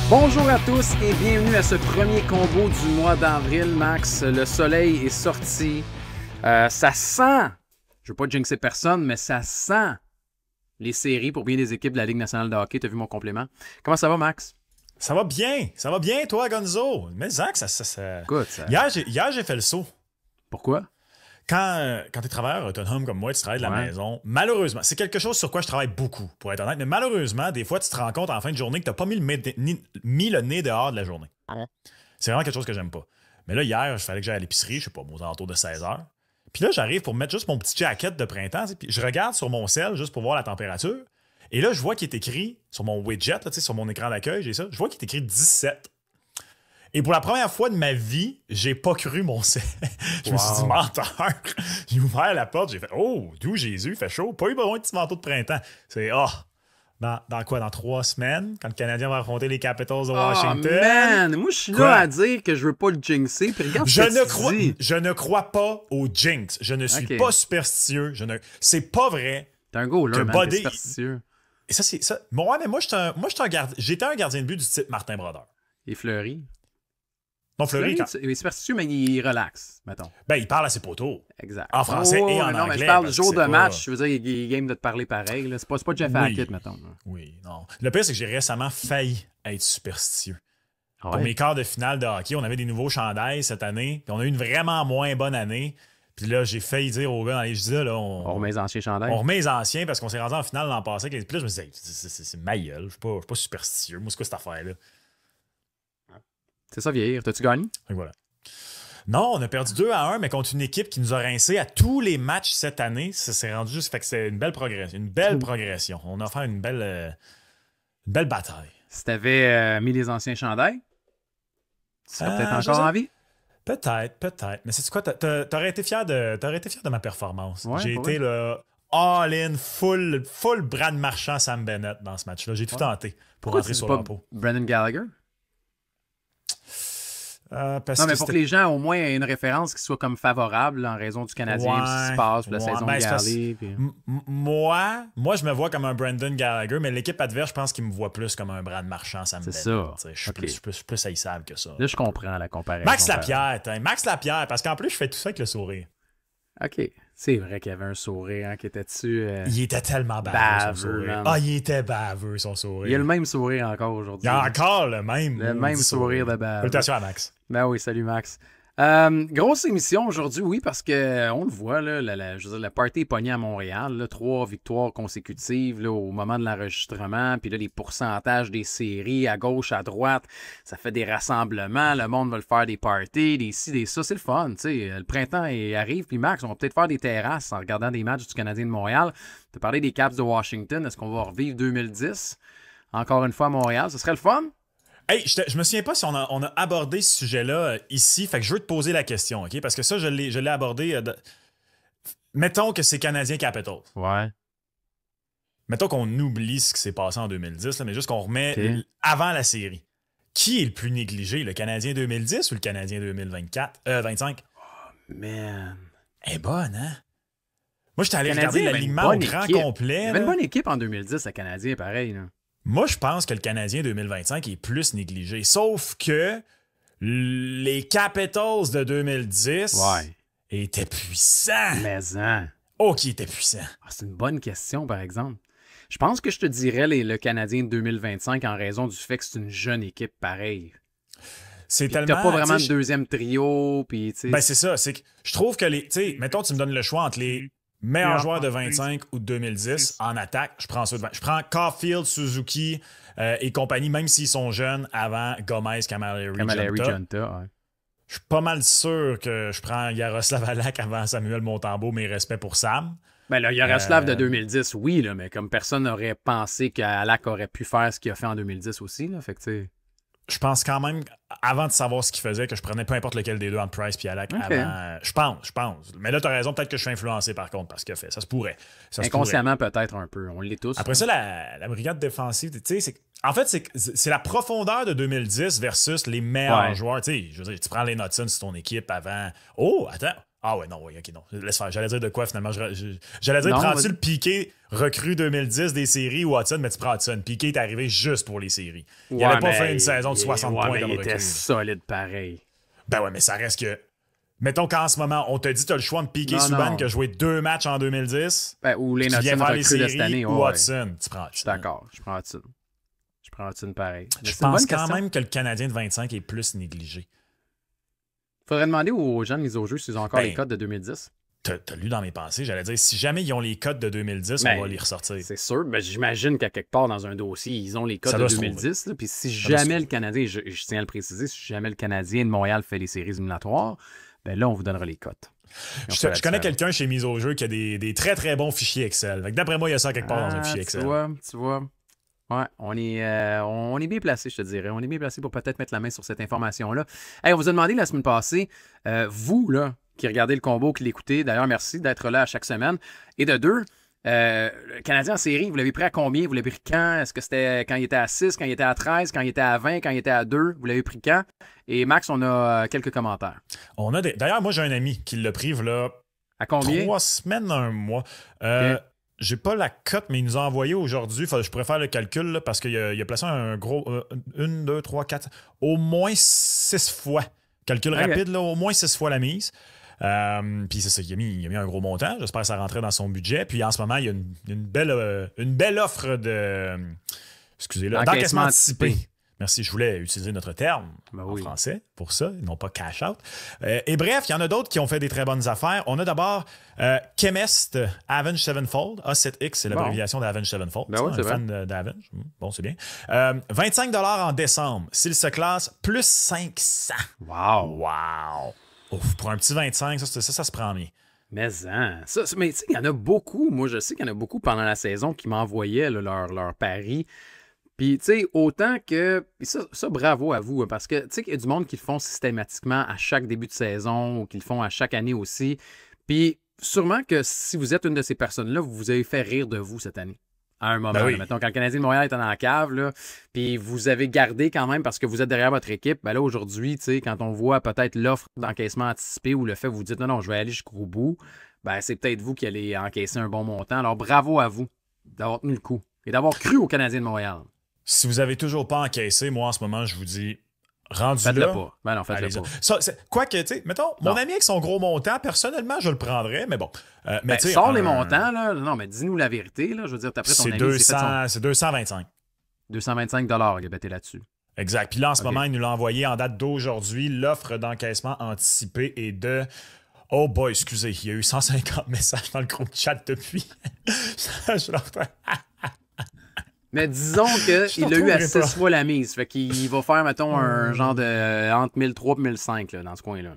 Bonjour à tous et bienvenue à ce premier combo du mois d'avril, Max. Le soleil est sorti. Ça sent, je ne veux pas jinxer personne, mais ça sent les séries pour bien des équipes de la Ligue nationale de hockey. Tu as vu mon complément? Comment ça va, Max? Ça va bien, toi, Gonzo. Mais Zach, ça... Écoute, ça... Hier, j'ai fait le saut. Pourquoi? Quand tu es travailleur autonome comme moi, tu travailles de la maison, malheureusement, c'est quelque chose sur quoi je travaille beaucoup, pour être honnête, mais malheureusement, des fois, tu te rends compte en fin de journée que tu n'as pas mis le nez dehors de la journée. C'est vraiment quelque chose que j'aime pas. Mais là, hier, il fallait que j'aille à l'épicerie, je sais pas, aux alentours de 16h. Puis là, j'arrive pour mettre juste mon petit jacket de printemps, puis je regarde sur mon cell juste pour voir la température. Et là, je vois qu'il est écrit sur mon widget, là, sur mon écran d'accueil, j'ai ça. Je vois qu'il est écrit 17. Et pour la première fois de ma vie, j'ai pas cru mon cell. Je me suis dit, menteur. J'ai ouvert la porte, j'ai fait, oh, d'où Jésus, il fait chaud. Pas eu besoin de petit manteau de printemps. C'est, dans quoi, dans 3 semaines, quand le Canadien va affronter les Capitals de Washington. Oh man, moi je suis là à dire que je veux pas le jinxer. Puis regarde je ne crois pas au jinx. Je ne suis pas superstitieux. C'est pas vrai. T'es un goaler, man, t'es superstitieux. Et ça, c'est ça. Bon, ouais, mais moi, j'étais un gardien de but du type Martin Brodeur. Et Fleury. Non, Fleury, il est superstitieux, mais il relaxe, mettons. Ben, il parle à ses poteaux. Exact. En français et en anglais. Non, mais je parle du jour de match. Je veux dire, il est game de te parler pareil. C'est pas Jeff Hackett, mettons. Oui, non. Le pire, c'est que j'ai récemment failli être superstitieux. Ouais. Pour mes quarts de finale de hockey, on avait des nouveaux chandails cette année. Puis on a eu une vraiment moins bonne année. Puis là, j'ai failli dire aux gars dans les GISA, là, on remet les anciens chandails. On remet les anciens parce qu'on s'est rendu en finale l'an passé. Puis là, je me disais, c'est ma gueule. Je suis pas superstitieux. Moi, c'est quoi cette affaire-là? C'est ça, vieillir. T'as-tu gagné? Et voilà. Non, on a perdu 2-1, mais contre une équipe qui nous a rincé à tous les matchs cette année. Ça s'est rendu juste. Fait que c'est une belle progression. Une belle progression. On a fait une belle bataille. Si t'avais mis les anciens chandails, tu serais peut-être encore en vie? Peut-être. Mais c'est quoi? T'aurais été fier de ma performance. Ouais, j'ai été là, all-in, full Brad Marchand, Sam Bennett dans ce match-là. J'ai tout tenté pour rentrer sur leur peau. Brendan Gallagher? Non, mais pour que les gens au moins aient une référence qui soit comme favorable en raison du Canadien, ce qui se passe, la saison de Galley. Puis... Moi, je me vois comme un Brendan Gallagher, mais l'équipe adverse, je pense qu'il me voit plus comme un Brad Marchand, Sam Bennett. C'est ça. Je suis plus haïssable que ça. Là, je comprends la comparaison. Max Lapierre, parce qu'en plus, je fais tout ça avec le sourire. OK. C'est vrai qu'il y avait un sourire qui était dessus. Il était tellement baveux, son sourire. Il était baveux, son sourire. Il a le même sourire encore aujourd'hui. Il a encore le même sourire de baveux. Salutations à Max. Ben oui, salut Max. Grosse émission aujourd'hui, oui, parce qu'on le voit, là, je veux dire, le party est pogné à Montréal, là, 3 victoires consécutives là, au moment de l'enregistrement, puis là, les pourcentages des séries à gauche, à droite, ça fait des rassemblements, le monde veut faire des parties, des ci, des ça, c'est le fun, tu sais. Le printemps arrive, puis Max, on va peut-être faire des terrasses en regardant des matchs du Canadien de Montréal. Tu as parlé des Caps de Washington, est-ce qu'on va revivre 2010 encore une fois à Montréal? Ce serait le fun? Hey, je me souviens pas si on a abordé ce sujet-là ici. Fait que je veux te poser la question, OK? Parce que ça, je l'ai abordé. Mettons que c'est Canadien Capitals. Ouais. Mettons qu'on oublie ce qui s'est passé en 2010, là, mais juste qu'on remet avant la série. Qui est le plus négligé, le Canadien 2010 ou le Canadien 25? Oh, man. Elle est bonne, hein? Moi, j'étais allé regarder l'alignement au grand complet. Il y avait une bonne équipe en 2010, le Canadien, pareil, là. Moi, je pense que le Canadien 2025 est plus négligé. Sauf que les Capitals de 2010 étaient puissants. Mais hein. Oh, qui était puissant. C'est une bonne question, par exemple. Je pense que je te dirais le Canadien de 2025 en raison du fait que c'est une jeune équipe pareille. C'est tellement... T'as pas vraiment de deuxième trio. Puis, ben, c'est ça. C'est que je trouve que mettons, tu me donnes le choix entre les meilleur joueur de 25 ou de 2010 en attaque, je prends ceux de 20. Je prends Caulfield, Suzuki et compagnie, même s'ils sont jeunes, avant Gomez, Cammalleri, Junta. Je suis pas mal sûr que je prends Yaroslav Alak avant Samuel Montembeault, mes respects pour Sam. Ben là, Yaroslav de 2010, oui, là, mais comme personne n'aurait pensé qu'Alak aurait pu faire ce qu'il a fait en 2010 aussi. Là, fait que, t'sais... Je pense quand même, avant de savoir ce qu'il faisait, que je prenais peu importe lequel des deux entre Price et Alak avant. Je pense. Mais là, tu as raison, peut-être que je suis influencé par contre par ce qu'il a fait. Ça se pourrait. Inconsciemment, peut-être un peu. On l'est tous. Après ça, la brigade défensive, tu sais, en fait, c'est la profondeur de 2010 versus les meilleurs joueurs. Tu sais, je veux dire, tu prends les Nutsons sur ton équipe avant. Oh, attends. Ah ouais, non, oui, ok, non. Laisse faire. J'allais dire de quoi finalement? J'allais dire, Non, prends-tu le Piqué recrue 2010 des séries ou Hudson, mais tu prends Hudson. Piqué est arrivé juste pour les séries. Il Ouais, n'avait pas mais fait une saison de 60 ouais, points mais comme il recrue. était solide pareil. Ben ouais, mais ça reste que. Mettons qu'en ce moment, on te dit tu as le choix de Piqué Subban qui a joué 2 matchs en 2010. Ben, ou les qui vient faire les séries de cette année. ou Ouais. Hudson. Tu prends Hudson. D'accord, je prends Hudson. Je prends Hudson pareil. Je pense quand même que le Canadien de 25 est plus négligé. Faudrait demander aux gens de mise au jeu s'ils ont encore les codes de 2010. T'as lu dans mes pensées, j'allais dire, si jamais ils ont les codes de 2010, on va les ressortir. C'est sûr, mais j'imagine qu'à quelque part dans un dossier, ils ont les codes de 2010. Puis si jamais le Canadien, je tiens à le préciser, si jamais le Canadien de Montréal fait les séries éliminatoires, ben là, on vous donnera les codes. Je connais quelqu'un chez Mise au jeu qui a des très très bons fichiers Excel. D'après moi, il y a ça quelque part dans un fichier Excel. Tu vois. Ouais, on est bien placé, je te dirais. On est bien placé pour peut-être mettre la main sur cette information-là. Hey, on vous a demandé la semaine passée, vous, là, qui regardez le combo, qui l'écoutez, d'ailleurs, merci d'être là à chaque semaine. Et de deux, le Canadien en série, vous l'avez pris à combien? Vous l'avez pris quand? Est-ce que c'était quand il était à 6, quand il était à 13, quand il était à 20, quand il était à 2? Vous l'avez pris quand? Et Max, on a quelques commentaires. D'ailleurs, moi, j'ai un ami qui l'a pris, là. À combien? 3 semaines, 1 mois. J'ai pas la cote, mais il nous a envoyé aujourd'hui. Je pourrais faire le calcul là, parce qu'il a placé un gros 1, 2, 3, 4, au moins 6 fois. Calcul rapide, là, au moins 6 fois la mise. Puis c'est ça, il a mis un gros montant. J'espère que ça rentrait dans son budget. Puis en ce moment, il y a une belle offre de. Excusez-le, d'encaissement anticipé. Merci, je voulais utiliser notre terme en français pour ça, non pas cash out. Et bref, il y en a d'autres qui ont fait des très bonnes affaires. On a d'abord Chemist Avenge Sevenfold. A7X, c'est l'abréviation d'Avenge Sevenfold. Ben ouais, un fan d'Avenge. Bon, c'est bien. 25 $ en décembre. S'il se classe, plus 500. Wow! Ouf, pour un petit 25, ça se prend bien. Mais tu sais, il y en a beaucoup. Moi, je sais qu'il y en a beaucoup pendant la saison qui m'envoyaient leur pari. Puis, tu sais, autant que... Ça, bravo à vous, parce que, tu sais, qu'il y a du monde qui le font systématiquement à chaque début de saison ou qui le font à chaque année aussi. Puis, sûrement que si vous êtes une de ces personnes-là, vous avez fait rire de vous cette année. À un moment. Ben oui. Mettons, quand le Canadien de Montréal était dans la cave, là, puis vous avez gardé quand même parce que vous êtes derrière votre équipe, ben là, aujourd'hui, tu sais, quand on voit peut-être l'offre d'encaissement anticipé ou le fait que vous dites non, je vais aller jusqu'au bout, ben c'est peut-être vous qui allez encaisser un bon montant. Alors, bravo à vous d'avoir tenu le coup et d'avoir cru au Canadien de Montréal. Si vous avez toujours pas encaissé, moi, en ce moment, je vous dis, rendu faites-le là... pas. Ben non, faites-le pas. Quoique, tu sais, mettons, mon ami avec son gros montant, personnellement, je le prendrais, mais bon. Sors les montants, là. Non, mais dis-nous la vérité, là. Je veux dire, après ton ami, c'est 225. 225 $ il a bêté là-dessus. Exact. Puis là, en ce moment, il nous l'a envoyé en date d'aujourd'hui. L'offre d'encaissement anticipé est de... Oh boy, excusez, il y a eu 150 messages dans le groupe chat depuis. Je leur Mais disons qu'il a eu à 6 fois la mise. Fait qu'il va faire, mettons, un genre de entre 1003 et 1005 là, dans ce coin-là.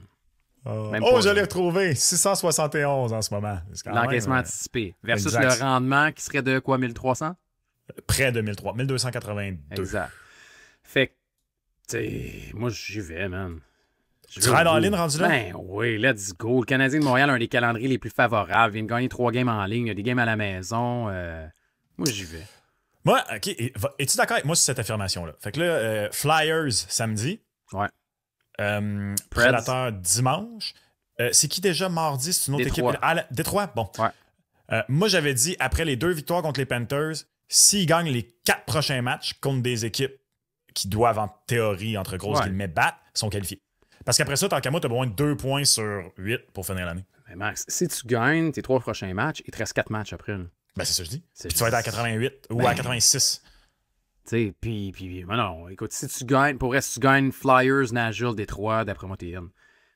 Je l'ai retrouvé. 671 en ce moment. L'encaissement anticipé. Versus le rendement qui serait de quoi, 1300? Près de 1282. Exact. Fait que, tu sais, moi, j'y vais, man. Tu raides en ligne rendu là? Ben oui, let's go. Le Canadien de Montréal a un des calendriers les plus favorables. Il vient de gagner 3 games en ligne. Il y a des games à la maison. Moi, j'y vais. Moi, OK. Es-tu d'accord avec moi sur cette affirmation-là? Fait que là, Flyers samedi. Ouais. Predator dimanche. C'est qui déjà mardi? C'est une autre équipe? Détroit? Bon. Ouais. Moi, j'avais dit, après les 2 victoires contre les Panthers, s'ils gagnent les 4 prochains matchs contre des équipes qui doivent, en théorie, entre grosses guillemets, battre, sont qualifiés. Parce qu'après ça, tant qu'à moi, tu as besoin de 2 points sur 8 pour finir l'année. Mais Max, si tu gagnes tes 3 prochains matchs, il te reste 4 matchs après. Là. Ben, c'est ça que je dis. Puis tu vas être à 88 ou à 86. Tu sais, puis non, écoute, si tu gagnes, si tu gagnes Flyers, Nashville, Détroit, d'après moi, t'es in.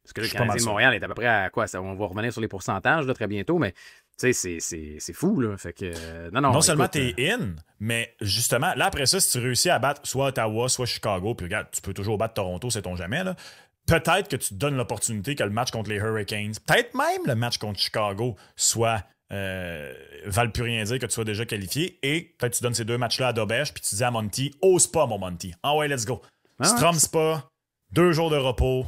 Parce que là, le Canadien de Montréal est à peu près à quoi? On va revenir sur les pourcentages là, très bientôt, mais tu sais, c'est fou, là. Fait que, non seulement t'es in, mais justement, là, après ça, si tu réussis à battre soit Ottawa, soit Chicago, puis regarde, tu peux toujours battre Toronto, sait-on jamais, là. Peut-être que tu te donnes l'opportunité que le match contre les Hurricanes, peut-être même le match contre Chicago, soit valent plus rien dire que tu sois déjà qualifié, et peut-être tu donnes ces 2 matchs-là à Dobèche, puis tu dis à Monty, ose pas, mon Monty. Ah ouais, let's go. Strom's pas, 2 jours de repos.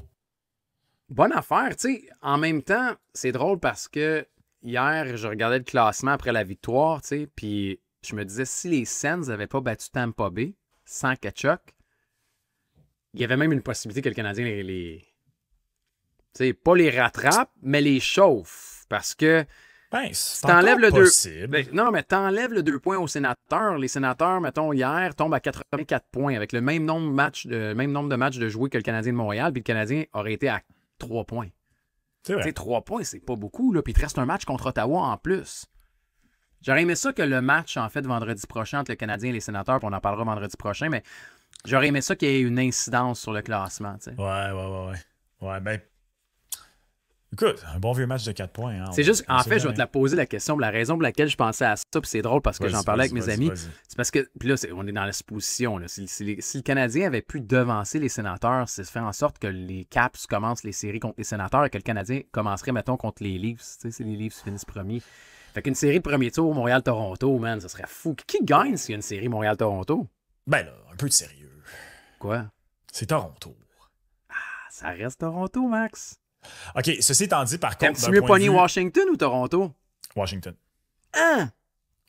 Bonne affaire, tu sais. En même temps, c'est drôle parce que hier, je regardais le classement après la victoire, tu sais, puis je me disais, si les Sens n'avaient pas battu Tampa Bay sans Tkachuk, il y avait même une possibilité que le Canadien sais, pas les rattrape, mais les chauffe. Parce que Ben, si c'est t'enlèves le 2. possible. Non, mais t'enlèves le 2 points aux sénateurs. Les sénateurs, mettons, hier, tombent à 84 points avec le même nombre de matchs de jouer que le Canadien de Montréal, puis le Canadien aurait été à 3 points. C'est vrai. Tu sais, 3 points, c'est pas beaucoup, là. Puis il te reste un match contre Ottawa en plus. J'aurais aimé ça que le match, en fait, vendredi prochain entre le Canadien et les sénateurs, puis on en parlera vendredi prochain, mais j'aurais aimé ça qu'il y ait une incidence sur le classement, tu sais. Ouais, ben. Écoute, un bon vieux match de 4 points. Hein, c'est juste, en fait, je vais te la poser la question. La raison pour laquelle je pensais à ça, puis c'est drôle parce que j'en parlais avec mes amis, c'est parce que, puis là, on est dans la supposition. Là, si le Canadien avait pu devancer les sénateurs, c'est fait en sorte que les Caps commencent les séries contre les sénateurs et que le Canadien commencerait, mettons, contre les Leafs. Tu sais, si les Leafs finissent premier. Fait qu'une série de premier tour, Montréal-Toronto, man, ça serait fou. Qui gagne s'il y a une série Montréal-Toronto? Ben là, un peu de sérieux. Quoi? C'est Toronto. Ah, ça reste Toronto, Max. OK, ceci étant dit, par contre... T'aimes-tu mieux pogner Washington ou Toronto? Washington. Hein?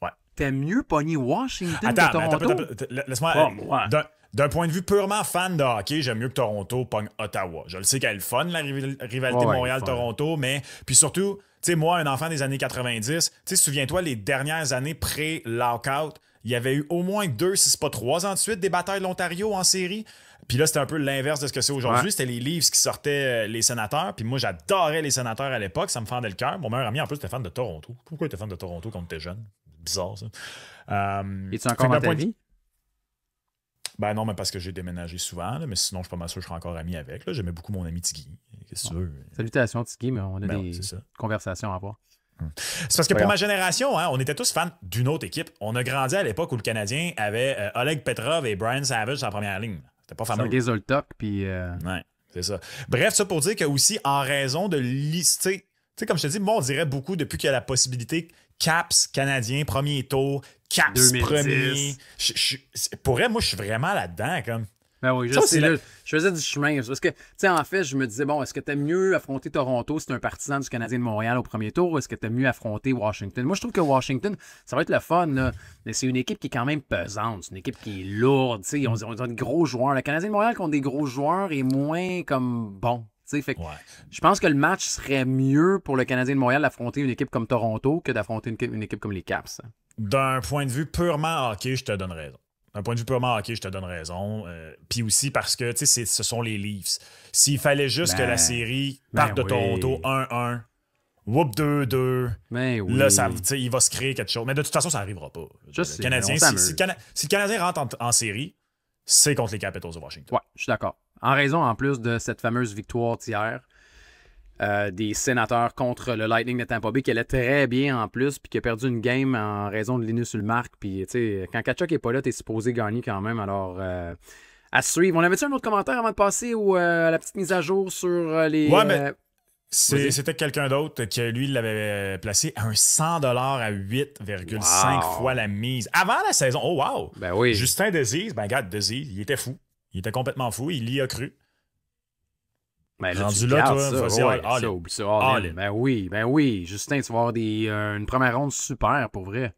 Ouais. T'aimes mieux pogner Washington que Toronto? Attends, laisse-moi... D'un point de vue purement fan de hockey, j'aime mieux que Toronto pogne Ottawa. Je le sais qu'elle est le fun, la rivalité Montréal-Toronto, mais... Puis surtout, tu sais, moi, un enfant des années 90, tu sais, souviens-toi, les dernières années pré-lockout, il y avait eu au moins 2, si c'est pas 3 ans de suite, des batailles de l'Ontario en série. Puis là, c'était un peu l'inverse de ce que c'est aujourd'hui. Ouais. C'était les Leafs qui sortaient les sénateurs. Puis moi, j'adorais les sénateurs à l'époque. Ça me fendait le cœur. Mon meilleur ami, en plus, était fan de Toronto. Pourquoi il était fan de Toronto quand t'es jeune? Bizarre, ça. Es-tu encore dans ta vie? Ben non, mais parce que j'ai déménagé souvent. Là, mais sinon, je suis pas mal sûr que je serais encore ami avec. Là. J'aimais beaucoup mon ami Tiggy. Qu'est-ce que tu veux? Salutations, Tiggy, mais on a des conversations à avoir. C'est parce que pour ma génération, hein, on était tous fans d'une autre équipe. On a grandi à l'époque où le Canadien avait Oleg Petrov et Brian Savage en première ligne. C'était pas fameux. Sergei Zoltok, puis... Ouais, c'est ça. Bref, ça pour dire que aussi, en raison de lister... Tu sais, comme je te dis, moi, on dirait beaucoup depuis qu'il y a la possibilité Caps, Canadien, premier tour, Caps, 2010. Premier... pour elle, moi, je suis vraiment là-dedans, comme... Ben oui, je faisais du chemin. Parce que, tu sais, en fait, je me disais, bon, est-ce que t'aimes mieux affronter Toronto si t'es un partisan du Canadien de Montréal au premier tour, ou est-ce que t'aimes mieux affronter Washington? Moi, je trouve que Washington, ça va être le fun, là, mais c'est une équipe qui est quand même pesante. C'est une équipe qui est lourde, tu sais. Ils ont des gros joueurs. Le Canadien de Montréal qui ont des gros joueurs est moins comme bon. Fait que je pense que le match serait mieux pour le Canadien de Montréal d'affronter une équipe comme Toronto que d'affronter une équipe comme les Caps. D'un point de vue purement hockey, je te donne raison. D'un point de vue purement hockey, je te donne raison. Puis aussi parce que, tu sais, ce sont les Leafs. S'il fallait juste que la série parte de Toronto 1-1, whoop 2-2, là, il va se créer quelque chose. Mais de toute façon, ça n'arrivera pas. Si le Canadien rentre en série, c'est contre les Capitals de Washington. Ouais, je suis d'accord. En raison, en plus, de cette fameuse victoire d'hier des Sénateurs contre le Lightning de Tampa Bay, qui allait très bien en plus, puis qui a perdu une game en raison de Linus Ulmark. Puis, tu sais, quand Tkachuk n'est pas là, t'es supposé gagner quand même. Alors, à suivre. On avait-tu un autre commentaire avant de passer à la petite mise à jour sur les... Ouais, mais c'était quelqu'un d'autre qui, lui, l'avait placé à un 100$ à 8,5 fois la mise. Avant la saison. Oh, wow! Ben oui. Justin Desize, ben regarde, Desize, il était fou. Il était complètement fou. Il y a cru. Ben là, rendu là, toi, vas-y, oublie ça. Ben oui. Justin, tu vas avoir une première ronde super, pour vrai.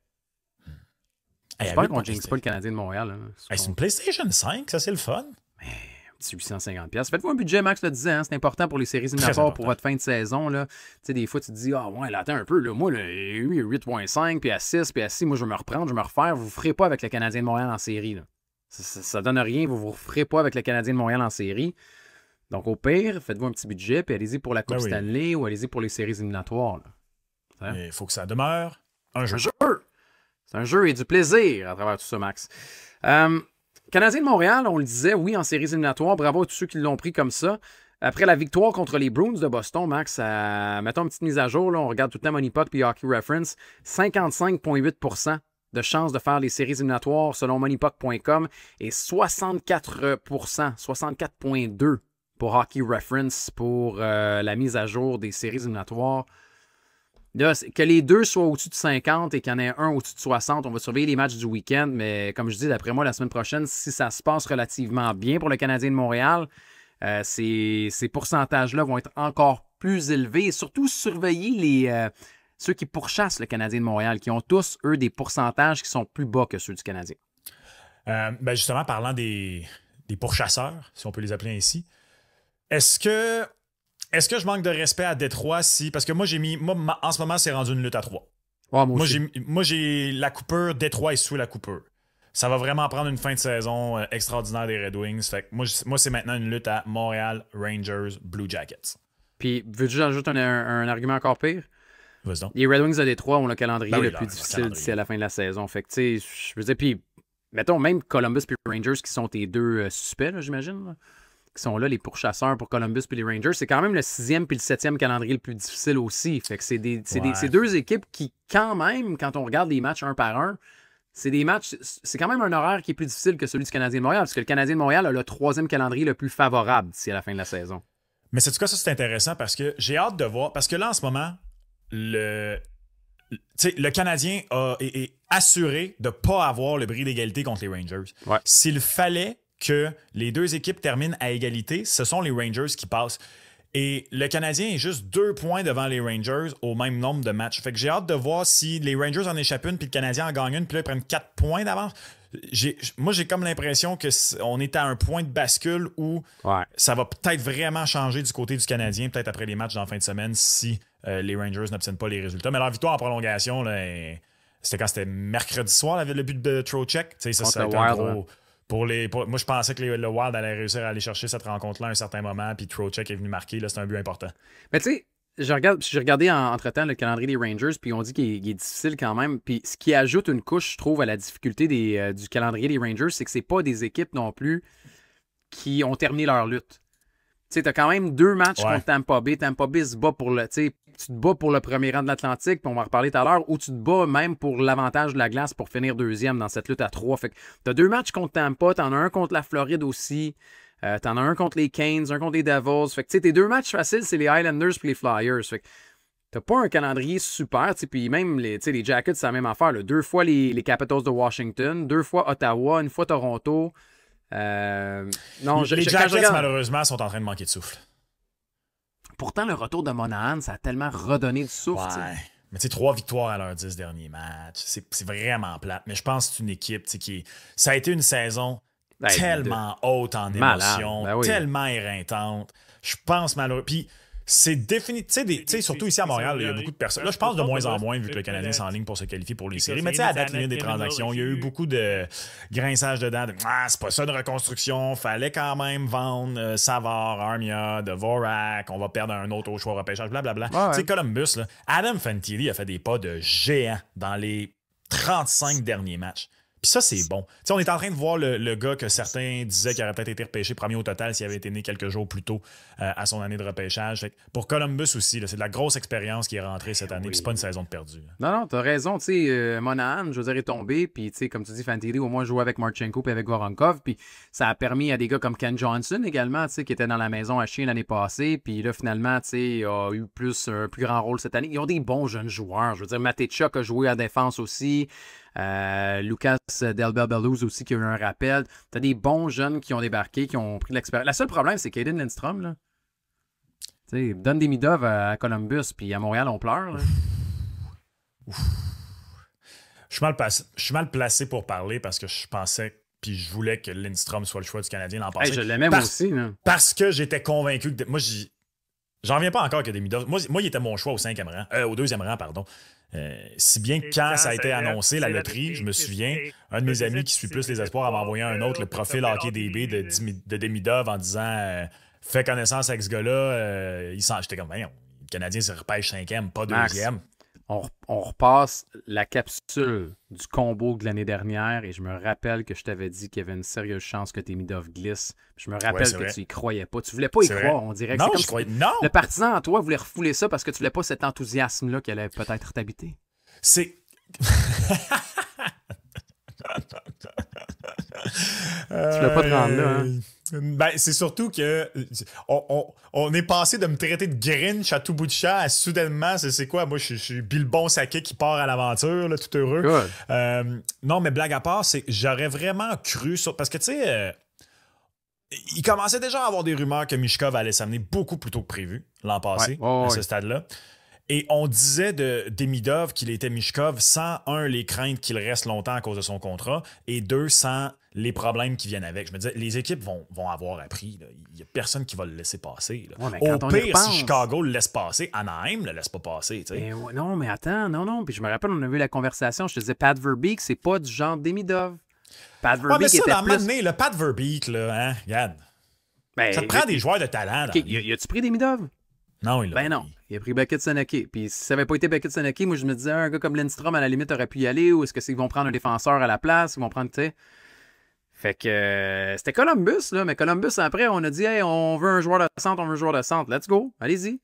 J'espère qu'on ne jinxe pas le Canadien de Montréal. C'est une PlayStation 5, ça, c'est le fun. Mais, un petit 850$. Faites-vous un budget, Max le disait, hein, c'est important pour les séries éliminatoires pour votre fin de saison. Tu sais, des fois, tu te dis, là, attends un peu, là, moi, 8.5, puis à 6, puis à 6, moi, je vais me reprendre, je vais me refaire. Vous ne ferez pas avec le Canadien de Montréal en série. Là. Ça donne rien, vous ne vous referez pas avec le Canadien de Montréal en série. Donc, au pire, faites-vous un petit budget, puis allez-y pour la Coupe Stanley ou allez-y pour les séries éliminatoires. Il faut que ça demeure un jeu. C'est un jeu et du plaisir à travers tout ça, Max. Canadien de Montréal, on le disait, oui, en séries éliminatoires. Bravo à tous ceux qui l'ont pris comme ça. Après la victoire contre les Bruins de Boston, Max, mettons une petite mise à jour. Là, on regarde tout le temps Moneypuck puis Hockey Reference. 55,8% de chances de faire les séries éliminatoires selon moneypuck.com et 64,2% pour Hockey Reference pour la mise à jour des séries éliminatoires. Là, que les deux soient au-dessus de 50 et qu'il y en ait un au-dessus de 60, on va surveiller les matchs du week-end, mais comme je dis, d'après moi, la semaine prochaine, si ça se passe relativement bien pour le Canadien de Montréal, ces pourcentages-là vont être encore plus élevés et surtout surveiller ceux qui pourchassent le Canadien de Montréal, qui ont tous, eux, des pourcentages qui sont plus bas que ceux du Canadien. Justement, parlant des pourchasseurs, si on peut les appeler ainsi, est-ce que Est-ce que je manque de respect à Détroit si. Parce que moi, en ce moment, c'est rendu une lutte à 3. Ouais, Moi, j'ai la coupure. Détroit est sous la coupure. Ça va vraiment prendre une fin de saison extraordinaire des Red Wings. Fait que moi, c'est maintenant une lutte à Montréal, Rangers, Blue Jackets. Puis, veux-tu que j'ajoute un argument encore pire? Vas-y donc. Les Red Wings de Détroit ont le calendrier le plus difficile d'ici à la fin de la saison. Fait que, tu sais, je veux dire, puis, mettons, même Columbus et Rangers, qui sont tes deux suspects, là, j'imagine, là, qui sont là, les pourchasseurs pour Columbus et les Rangers, c'est quand même le 6e puis le 7e calendrier le plus difficile aussi. Fait que c'est deux équipes qui, quand même, quand on regarde les matchs un par un, c'est des matchs, c'est quand même un horaire qui est plus difficile que celui du Canadien de Montréal, parce que le Canadien de Montréal a le 3e calendrier le plus favorable d'ici à la fin de la saison. Mais c'est-tu quoi, ça c'est intéressant parce que j'ai hâte de voir, parce que là en ce moment, le Canadien est assuré de ne pas avoir le bris d'égalité contre les Rangers. Ouais. S'il fallait que les deux équipes terminent à égalité, ce sont les Rangers qui passent. Et le Canadien est juste 2 points devant les Rangers au même nombre de matchs. Fait que j'ai hâte de voir si les Rangers en échappent une puis le Canadien en gagne une, puis là, ils prennent 4 points d'avance. Moi, j'ai comme l'impression qu'on est à un point de bascule où ça va peut-être vraiment changer du côté du Canadien, peut-être après les matchs dans la fin de semaine, si les Rangers n'obtiennent pas les résultats. Mais leur victoire en prolongation, là, c'était quand c'était mercredi soir, le but de Trocheck. Ça a été un gros... Moi, je pensais que le Wild allait réussir à aller chercher cette rencontre-là à un certain moment, puis Trocheck est venu marquer. Là, c'est un but important. Mais tu sais, j'ai regardé entre-temps le calendrier des Rangers, puis on dit qu'il est difficile quand même. Puis ce qui ajoute une couche, je trouve, à la difficulté du calendrier des Rangers, c'est que c'est pas des équipes non plus qui ont terminé leur lutte. Tu sais, t'as quand même 2 matchs contre Tampa Bay. Tampa Bay se bat pour tu te bats pour le premier rang de l'Atlantique, puis on va en reparler tout à l'heure, ou tu te bats même pour l'avantage de la glace pour finir 2e dans cette lutte à 3. Fait que t'as 2 matchs contre Tampa, t'en as un contre la Floride aussi, t'en as un contre les Canes, un contre les Devils. Fait que tu sais, tes 2 matchs faciles, c'est les Islanders puis les Flyers. Fait que t'as pas un calendrier super, puis même les Jackets, c'est la même affaire. Là. 2 fois les Capitals de Washington, 2 fois Ottawa, 1 fois Toronto. Les Jackets, malheureusement, sont en train de manquer de souffle. Pourtant, le retour de Monahan, ça a tellement redonné du souffle. Ouais. Mais tu sais, 3 victoires à leurs 10 derniers matchs. C'est vraiment plate. Mais je pense que c'est une équipe ça a été une saison tellement haute en émotion, tellement éreintante. Je pense malheureux. Puis c'est définitif. Tu sais, surtout ici à Montréal, il y a beaucoup de personnes. Là, je pense de moins en moins, vu que le Canadien s'enligne pour se qualifier pour les séries. Mais tu sais, à date limite des transactions, il y a eu beaucoup de grinçage dedans. C'est pas ça une reconstruction. Fallait quand même vendre Savard, Armia, Dvorak. On va perdre un autre au choix au repêchage, blablabla. Tu sais, Columbus, là, Adam Fantilli a fait des pas de géant dans les 35 derniers matchs. Puis ça, c'est bon. T'sais, on est en train de voir le gars que certains disaient qu'il aurait peut-être été repêché premier au total s'il avait été né quelques jours plus tôt à son année de repêchage. Pour Columbus aussi, c'est de la grosse expérience qui est rentrée cette année. Puis c'est pas une saison de perdu. Non, t'as raison. Monahan, je veux dire, est tombé. Puis comme tu dis, Fantilli au moins jouait avec Marchenko et avec Voronkov. Puis ça a permis à des gars comme Ken Johnson également, qui était dans la maison à Chine l'année passée. Puis là, finalement, a eu un plus grand rôle cette année. Ils ont des bons jeunes joueurs. Je veux dire, Matechuk a joué à défense aussi. Lucas Delbel-Bellouz aussi qui a eu un rappel. T'as des bons jeunes qui ont débarqué, qui ont pris de l'expérience. Le seul problème, c'est Caden Lindstrom. Là. Donne des Midov à Columbus, puis à Montréal, on pleure. Là. Je suis mal placé pour parler parce que je pensais puis je voulais que Lindstrom soit le choix du Canadien l'an passé. Hey, je l'aimais moi aussi. Là. Parce que j'étais convaincu que... Moi, j'en reviens pas encore que Demidov... Moi, il était mon choix au 5e rang. Au 2e rang, pardon. Si bien que quand ça a été annoncé, la loterie, je me souviens, un de mes amis qui suit plus les espoirs m'a envoyé un autre, le profil Hockey DB de Demidov en disant fais connaissance avec ce gars-là. J'étais comme, le Canadien se repêche 5e, pas 2e. On repasse la capsule du combo de l'année dernière et je me rappelle que je t'avais dit qu'il y avait une sérieuse chance que Demidov glisse. Je me rappelle que tu y croyais pas. Tu voulais pas y croire, on dirait que c'est comme non. Le partisan en toi voulait refouler ça parce que tu voulais pas cet enthousiasme-là qui allait peut-être t'habiter. C'est... Tu voulais pas te rendre là, hein? Ben, c'est surtout que on est passé de me traiter de Grinch à tout bout de champ à soudainement, c'est quoi? Moi, je suis Bilbon Saké qui part à l'aventure, là, tout heureux. Non, mais blague à part, j'aurais vraiment cru sur... Parce que, tu sais, il commençait déjà à avoir des rumeurs que Michkov allait s'amener beaucoup plus tôt que prévu l'an passé, à ce stade-là. Et on disait de Demidov qu'il était Michkov sans, un, les craintes qu'il reste longtemps à cause de son contrat, et deux, sans les problèmes qui viennent avec. Je me disais, les équipes vont avoir appris. Il n'y a personne qui va le laisser passer. Ouais, au pire, si Chicago le laisse passer, Anaheim le laisse pas passer. Ouais, non, mais attends, non. Puis je me rappelle, on a vu la conversation. Je te disais, Pat Verbeek, c'est pas du genre Demidov. Pat Verbeek était plus... le Pat Verbeek, là, hein, regarde. Ben, ça te prend des joueurs de talent. Okay, y a-tu pris Demidov? Non, il a. Ben non. Il a pris Beckett Seneke. Puis si ça n'avait pas été Beckett Seneke, moi je me disais, un gars comme Lindstrom, à la limite, aurait pu y aller. Ou est-ce qu'ils vont prendre un défenseur à la place? Ils vont prendre, tu sais. Fait que c'était Columbus, là. Mais Columbus, après, on a dit, hey, on veut un joueur de centre, Let's go. Allez-y.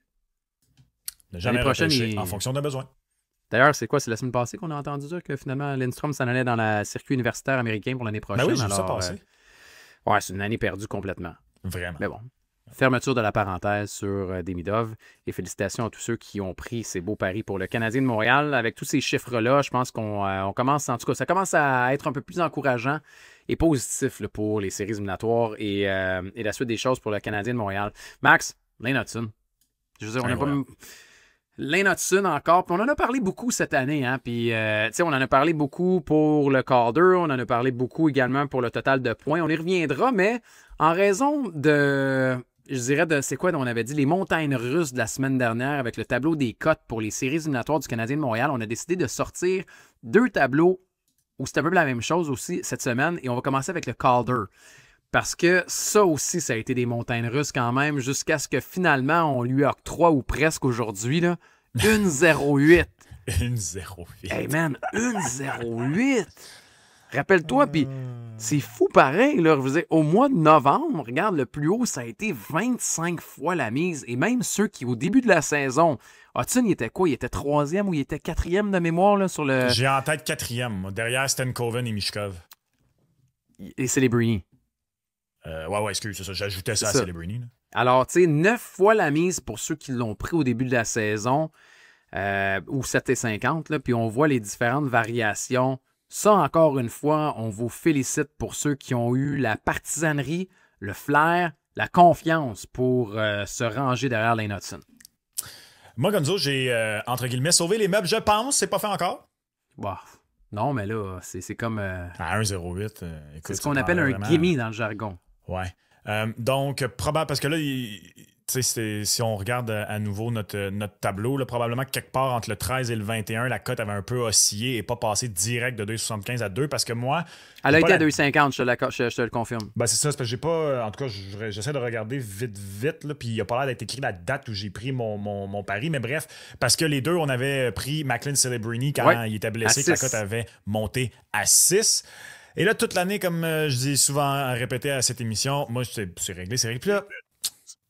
Jamais repêché en fonction de besoin. D'ailleurs, c'est quoi? C'est la semaine passée qu'on a entendu dire que finalement, Lindstrom s'en allait dans le circuit universitaire américain pour l'année prochaine. Ben oui, j'ai vu ça passer. Ouais, c'est une année perdue complètement. Vraiment. Mais bon. Fermeture de la parenthèse sur Demidov. Et félicitations à tous ceux qui ont pris ces beaux paris pour le Canadien de Montréal. Avec tous ces chiffres-là, je pense qu'on commence, en tout cas, ça commence à être un peu plus encourageant et positif là, pour les séries éliminatoires et la suite des choses pour le Canadien de Montréal. Max, Lane Hutson. Je veux dire, on n'a pas... Lane Hutson encore, puis on en a parlé beaucoup cette année, hein, puis on en a parlé beaucoup pour le Calder, on en a parlé beaucoup également pour le total de points, on y reviendra, mais en raison de, je dirais, c'est quoi on avait dit, les montagnes russes de la semaine dernière avec le tableau des cotes pour les séries éliminatoires du Canadien de Montréal, on a décidé de sortir 2 tableaux où c'est un peu la même chose aussi cette semaine, et on va commencer avec le Calder. Parce que ça aussi, ça a été des montagnes russes quand même, jusqu'à ce que finalement, on lui octroie, ou presque aujourd'hui, là, 1,08. 1,08. Hey man, 1,08. Rappelle-toi, puis c'est fou pareil, là. Je veux dire, au mois de novembre, regarde, le plus haut, ça a été 25 fois la mise. Et même ceux qui, au début de la saison, Hudson, il était quoi? Il était 3e ou il était 4e de mémoire là, sur le... J'ai en tête 4e, derrière Stankoven et Mishkov. Et Celebrini. Ouais, excuse, c'est ça. J'ajoutais ça à Celebrini. Alors, tu sais, 9 fois la mise pour ceux qui l'ont pris au début de la saison, ou 7,50, là, puis on voit les différentes variations. Ça, encore une fois, on vous félicite pour ceux qui ont eu la partisanerie, le flair, la confiance pour se ranger derrière Lane Hutson. Moi, Gonzo, j'ai, entre guillemets, sauvé les meubles, je pense. C'est pas fait encore. Bah, non, mais là, c'est comme... À 1,08, c'est ce qu'on appelle un gimme dans le jargon. Ouais. Donc, parce que là, si on regarde à nouveau notre tableau, là, probablement que quelque part entre le 13 et le 21, la cote avait un peu oscillé et pas passé direct de 2,75 à 2 parce que moi... Elle a été à 2,50, je te le confirme. Ben c'est ça, c'est parce que j'ai pas... En tout cas, j'essaie de regarder vite, là, puis il a pas l'air d'être écrit la date où j'ai pris mon pari, mais bref, parce que les deux, on avait pris Macklin Celebrini quand il était blessé, que la cote avait monté à 6. Et là, toute l'année, comme je dis souvent répété à cette émission, moi, c'est réglé. Puis là,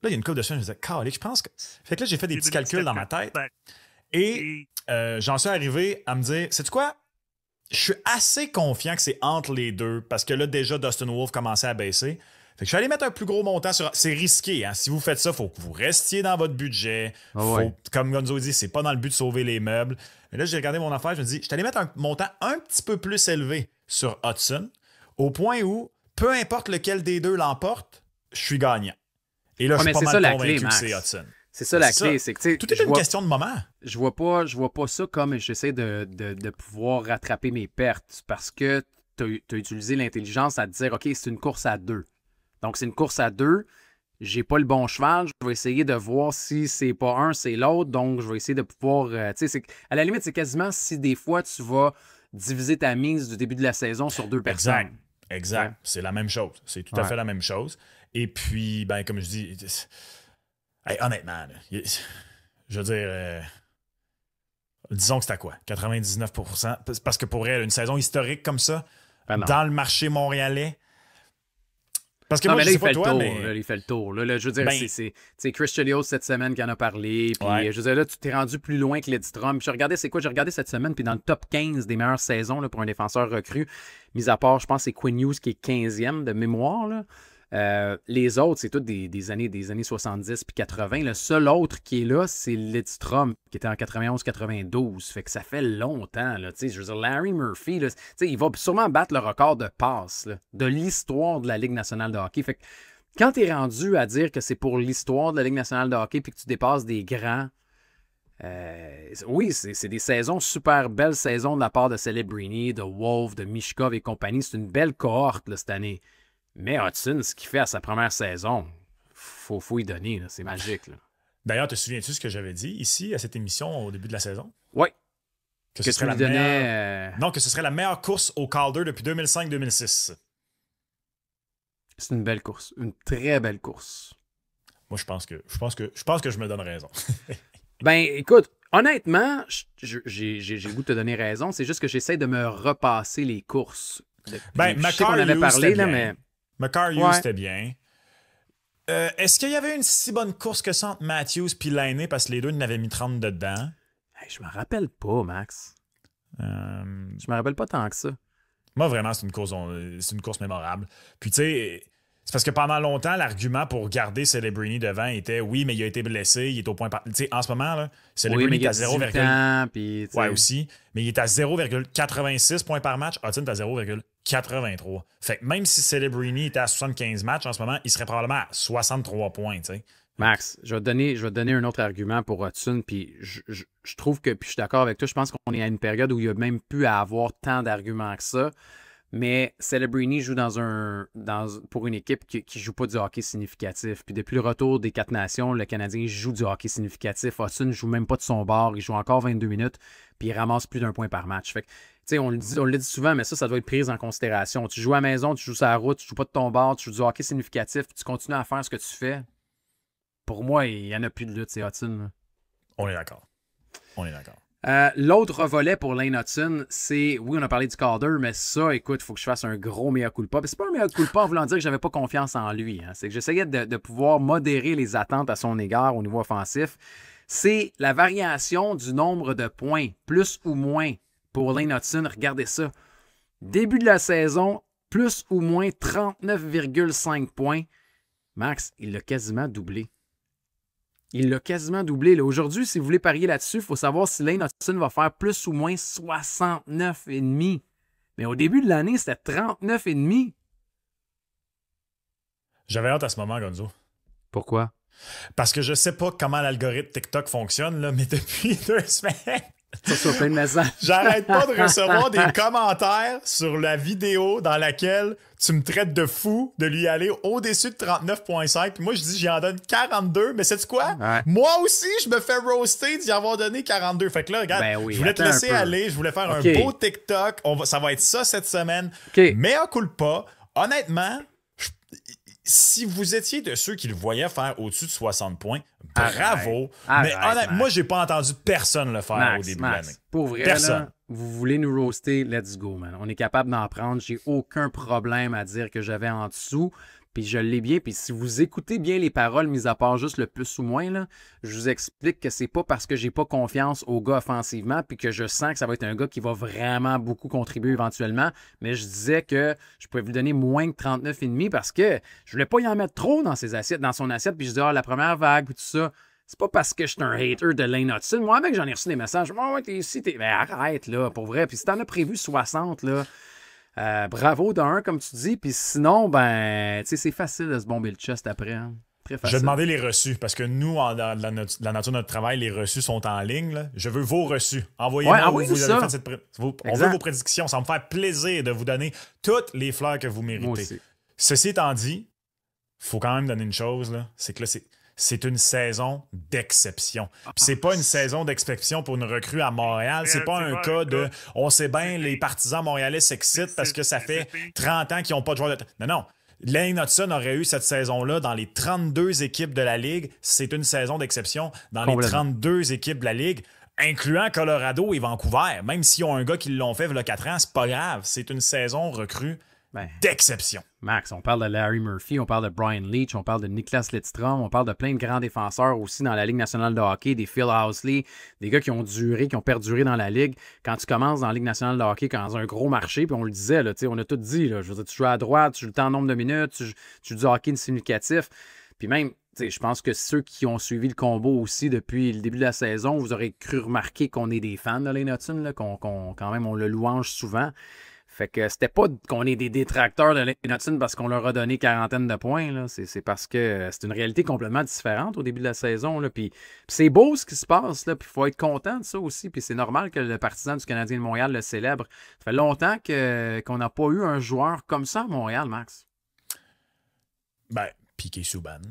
il y a une couple de semaines, je me disais, calique, je pense que... Fait que là, j'ai fait des petits calculs dans ma tête. Et j'en suis arrivé à me dire, sais-tu quoi? Je suis assez confiant que c'est entre les deux, parce que là, déjà, Dustin Wolf commençait à baisser. Fait que je suis allé mettre un plus gros montant sur... C'est risqué, hein? Si vous faites ça, il faut que vous restiez dans votre budget. Comme Gonzo dit, c'est pas dans le but de sauver les meubles. Mais là, j'ai regardé mon affaire, je me dis, je suis allé mettre un montant un petit peu plus élevé sur Hutson, au point où, peu importe lequel des deux l'emporte, je suis gagnant. Et là, je suis pas mal convaincu que c'est Hutson. C'est ça la clé. C'est que, tout est une question de moment. Je vois pas ça comme j'essaie de pouvoir rattraper mes pertes parce que tu as utilisé l'intelligence à te dire, OK, c'est une course à 2. Donc, c'est une course à 2. J'ai pas le bon cheval. Je vais essayer de voir si c'est pas un, c'est l'autre. Donc, je vais essayer de pouvoir... à la limite, c'est quasiment si des fois, tu vas diviser ta mise du début de la saison sur 2 personnes. Exact. Ouais. C'est la même chose. C'est tout à fait la même chose. Et puis, ben comme je dis... honnêtement, là, je veux dire... disons que c'est à quoi? 99%? Parce que pour elle, une saison historique comme ça, dans le marché montréalais... Parce que non, moi, mais là, je sais pas toi, mais... il fait le tour. Là, je veux dire, c'est Chris Chelios cette semaine qui en a parlé. Puis, je veux dire, là, tu t'es rendu plus loin que Lidstrom. Puis, j'ai regardé cette semaine, puis dans le top 15 des meilleures saisons là, pour un défenseur recru, mis à part, je pense, c'est Quinn Hughes qui est 15e de mémoire, là. Les autres, c'est tous des années 70 puis 80. Le seul autre qui est là, c'est Lidstrom, qui était en 91-92. Fait que ça fait longtemps. Là, je veux dire, Larry Murphy, là, il va sûrement battre le record de passes là, de l'histoire de la Ligue nationale de hockey. Fait que quand tu es rendu à dire que c'est pour l'histoire de la Ligue nationale de hockey puis que tu dépasses des grands, Oui, c'est des saisons, super belles saisons de la part de Celebrini, de Wolf, de Mishkov et compagnie. C'est une belle cohorte là, cette année. Mais Hudson, ce qu'il fait à sa première saison, faut y donner. C'est magique. Là. D'ailleurs, te souviens-tu ce que j'avais dit ici à cette émission au début de la saison? Oui. Que ce serait la meilleure... Non, que ce serait la meilleure course au Calder depuis 2005-2006. C'est une belle course. Une très belle course. Moi, je pense que je me donne raison. Ben, écoute, honnêtement, j'ai le goût de te donner raison. C'est juste que j'essaie de me repasser les courses. McCarr on avait parlé, là, bien. mais... McCarr c'était bien. Est-ce qu'il y avait une si bonne course que ça entre Matthews et Laine parce que les deux n'avaient mis 30 dedans? Hey, je me rappelle pas, Max. Je me rappelle pas tant que ça. Moi, vraiment, c'est une course mémorable. Puis, tu sais, c'est parce que pendant longtemps, l'argument pour garder Celebrini devant était oui, mais il a été blessé, il est au point par. Tu sais, en ce moment, là, Celebrini est à 0, puis, ouais, aussi. Mais il est à 0,86 points par match. Hudson est à 0,83. Fait que même si Celebrini était à 75 matchs en ce moment, il serait probablement à 63 points, tu sais. Max, je vais te donner un autre argument pour Hudson, puis je trouve que, puis je suis d'accord avec toi, je pense qu'on est à une période où il n'y a même plus à avoir tant d'arguments que ça, mais Celebrini joue pour une équipe qui ne joue pas du hockey significatif. Puis depuis le retour des 4 nations, le Canadien joue du hockey significatif. Hudson ne joue même pas de son bord, il joue encore 22 minutes, puis il ramasse plus d'1 point par match. Fait que, tu sais, on le dit souvent, mais ça doit être pris en considération. Tu joues à la maison, tu joues sur la route, tu joues pas de ton bord, tu joues du hockey significatif, puis tu continues à faire ce que tu fais. Pour moi, il n'y en a plus de lutte, c'est Hudson. Là. On est d'accord. L'autre volet pour Lane Hudson, c'est... Oui, on a parlé du Calder, mais ça, écoute, il faut que je fasse un gros mea culpa. C'est pas un mea culpa en voulant dire que j'avais pas confiance en lui. Hein. C'est que j'essayais de pouvoir modérer les attentes à son égard au niveau offensif. C'est la variation du nombre de points, plus ou moins, pour Lane Hudson. Regardez ça. Début de la saison, plus ou moins 39,5 points. Max, il l'a quasiment doublé. Il l'a quasiment doublé. Là. Aujourd'hui, si vous voulez parier là-dessus, il faut savoir si Lane Hudson va faire plus ou moins 69,5. Mais au début de l'année, c'était 39,5. J'avais hâte à ce moment, Gonzo. Pourquoi? Parce que je sais pas comment l'algorithme TikTok fonctionne, là, mais depuis 2 semaines... Ça, plein de messages. J'arrête pas de recevoir des commentaires sur la vidéo dans laquelle tu me traites de fou de lui aller au-dessus de 39,5. Puis moi, je dis, j'y en donne 42. Mais sais-tu quoi? Ouais. Moi aussi, je me fais roaster d'y avoir donné 42. Fait que là, regarde, je voulais te laisser aller. Je voulais faire un beau TikTok. Ça va être ça cette semaine. Mais à culpa, honnêtement, si vous étiez de ceux qui le voyaient faire au-dessus de 60 points, bravo. Mais honnêtement, moi, j'ai pas entendu personne le faire au début de l'année. Pour vrai, personne. Là, vous voulez nous roaster, let's go, man. On est capable d'en prendre. J'ai aucun problème à dire que j'avais en dessous. Puis je l'ai bien. Puis si vous écoutez bien les paroles, mis à part juste le plus ou moins, là, je vous explique que c'est pas parce que j'ai pas confiance au gars offensivement puis que je sens que ça va être un gars qui va vraiment beaucoup contribuer éventuellement. Mais je disais que je pouvais vous donner moins que 39,5 parce que je voulais pas y en mettre trop dans son assiette. Puis je disais, la première vague, puis tout ça. C'est pas parce que je suis un hater de Lane Hudson. Moi, mec, j'en ai reçu des messages. Moi, ouais, t'es ici, t'es. Ben, arrête, là, pour vrai. Puis si t'en as prévu 60, là. Bravo d'un, comme tu dis. Puis sinon, ben, tu sais, c'est facile de se bomber le chest après. Hein. Très facile. Je vais demander les reçus parce que nous, dans la nature de notre travail, les reçus sont en ligne. Là. Je veux vos reçus. Envoyez-moi où vous avez fait on veut vos prédictions. Ça va me faire plaisir de vous donner toutes les fleurs que vous méritez. Ceci étant dit, il faut quand même donner une chose. Là, c'est que là, c'est une saison d'exception. Puis c'est pas une saison d'exception pour une recrue à Montréal. C'est pas un cas de « on sait bien, les partisans montréalais s'excitent parce que ça fait 30 ans qu'ils n'ont pas de joueurs de... » Non. Lane Hudson aurait eu cette saison-là dans les 32 équipes de la Ligue. C'est une saison d'exception dans les 32 équipes de la Ligue, incluant Colorado et Vancouver. Même s'ils ont un gars qui l'ont fait il y a 4 ans, c'est pas grave. C'est une saison recrue d'exception. Max, on parle de Larry Murphy, on parle de Brian Leach, on parle de Niklas Lidstrom, on parle de plein de grands défenseurs aussi dans la Ligue nationale de hockey, des Phil Housley, des gars qui ont duré, qui ont perduré dans la Ligue. Quand tu commences dans la Ligue nationale de hockey, dans un gros marché, puis on le disait, là, on a tout dit, là, je veux dire, tu joues à droite, tu joues le temps nombre de minutes, tu joues du hockey significatif. Puis même, je pense que ceux qui ont suivi le combo aussi depuis le début de la saison, vous aurez cru remarquer qu'on est des fans de Lane Hudson, là, quand même on le louange souvent. Fait que c'était pas qu'on est des détracteurs de Lane Hutson parce qu'on leur a donné quarantaine de points. Là. C'est parce que c'est une réalité complètement différente au début de la saison. Là. Puis c'est beau ce qui se passe. Puis il faut être content de ça aussi. Puis c'est normal que le partisan du Canadien de Montréal le célèbre. Ça fait longtemps qu'on n'a pas eu un joueur comme ça à Montréal, Max. Ben, Piqué Souban.